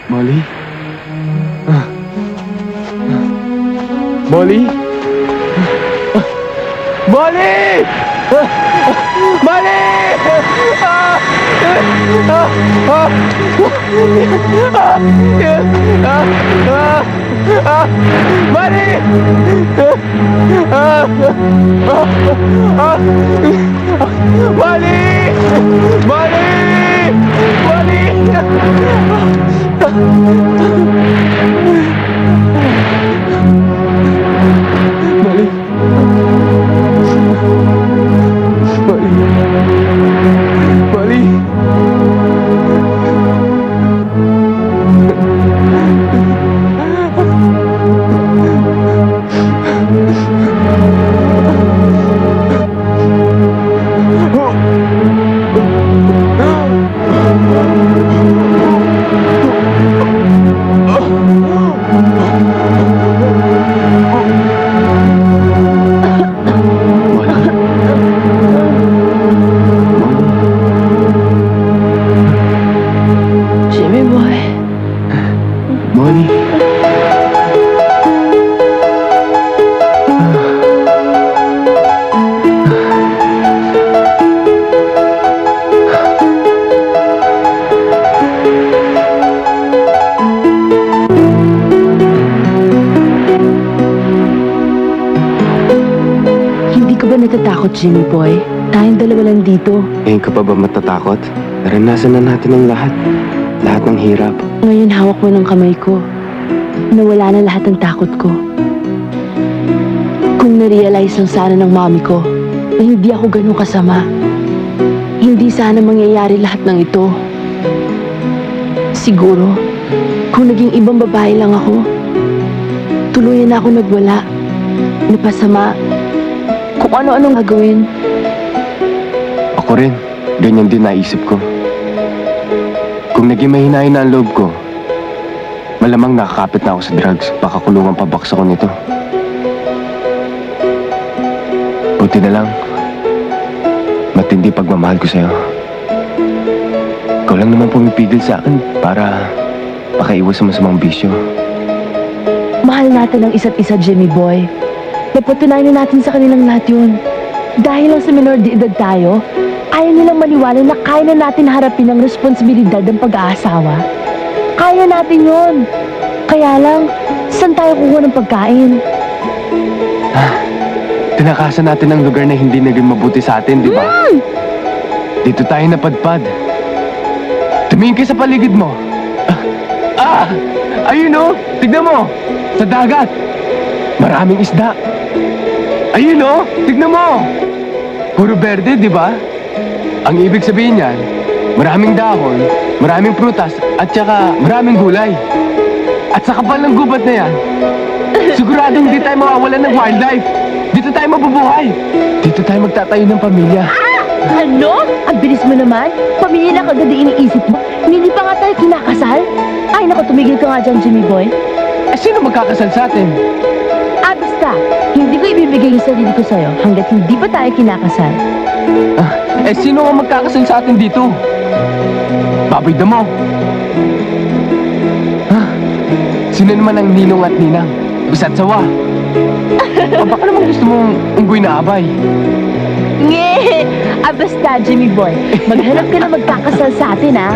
Molly? Molly? Molly! Molly! Mali! Mali! Mali! Mali! Jimmy boy. Molly. Hindi ka ba natatakot, Jimmy boy? Tayong dalawa lang dito. Ngayon ka pa ba matatakot? Naranasan na natin ang lahat. Lahat ng hirap. Ngayon hawak mo ng kamay ko. Nawala na lahat ng takot ko. Kung na-realize lang sana ng mami ko na hindi ako ganun kasama, hindi sana mangyayari lahat ng ito. Siguro, kung naging ibang babae lang ako, tuluyan na ako nagwala, napasama, kung ano-anong gagawin. Ako rin. Ganyan din naisip ko. Kung naging mahinain na ang loob ko, malamang nakakapit na ako sa drugs. Baka kulungan pa baksa ko nito. Buti na lang, matindi pagmamahal ko sa'yo. Ikaw lang naman pumipigil sa akin para makaiwas sa masamang bisyo. Mahal natin ang isa't isa, Jimmy boy. Napatunayan na natin sa kanilang lahat yun. Dahil lang sa minor de edad tayo, ayaw nilang maniwala na kaya na natin harapin ang responsibilidad ng pag-aasawa. Kaya natin yun. Kaya lang, saan tayo kukuha ng pagkain? Tinakasan natin ang lugar na hindi naging mabuti sa atin, di ba? Dito tayo napadpad. Tumingin ka sa paligid mo. Ayun o! Tignan mo! Sa dagat! Maraming isda. Ayun o! Tignan mo! Puro berde, di ba? Ang ibig sabihin niyan, maraming dahon, maraming prutas, at saka maraming gulay. At sa kapal ng gubat na yan, siguradong hindi tayo mawawalan ng wildlife. Dito tayo mabubuhay. Dito tayo magtatayo ng pamilya. Ano? Ang bilis mo naman? Pamilya na kagad iniisip mo? Hindi pa nga tayo kinakasal? Ay, naku, tumigil ka nga dyan, Jimmy boy. Sino magkakasal sa atin? Basta, hindi ko ibibigay yung sarili ko sa'yo hanggat hindi pa tayo kinakasal. Sino ang magkakasal sa atin dito? Baboy damo. Sino naman ang ninong at ninang? Bisa't sawa. Baka naman gusto mong unggoy na abay. Nge! Basta, Jimmy boy. Maghanap ka na magkakasal sa atin, ha?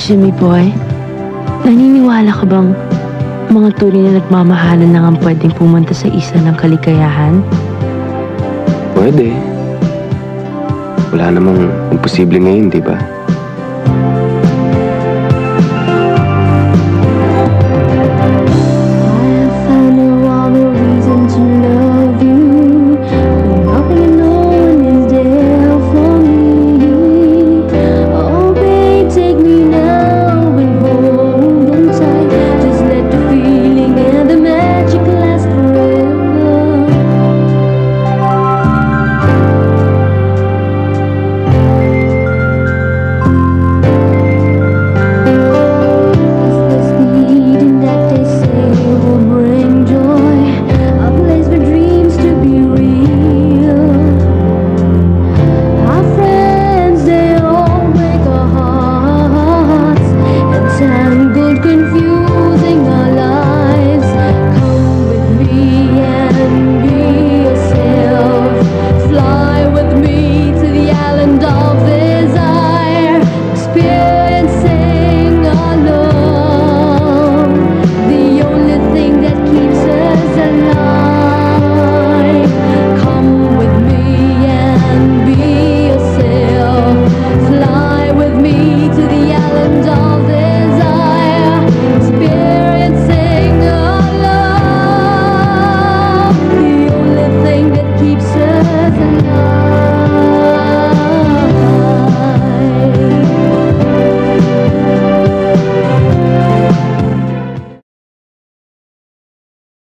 Jimmy boy, naniniwala ka bang mga tunay na nagmamahalan lang ang pwedeng pumunta sa isa ng kaligayahan? Pwede. Wala namang imposible ngayon, di ba?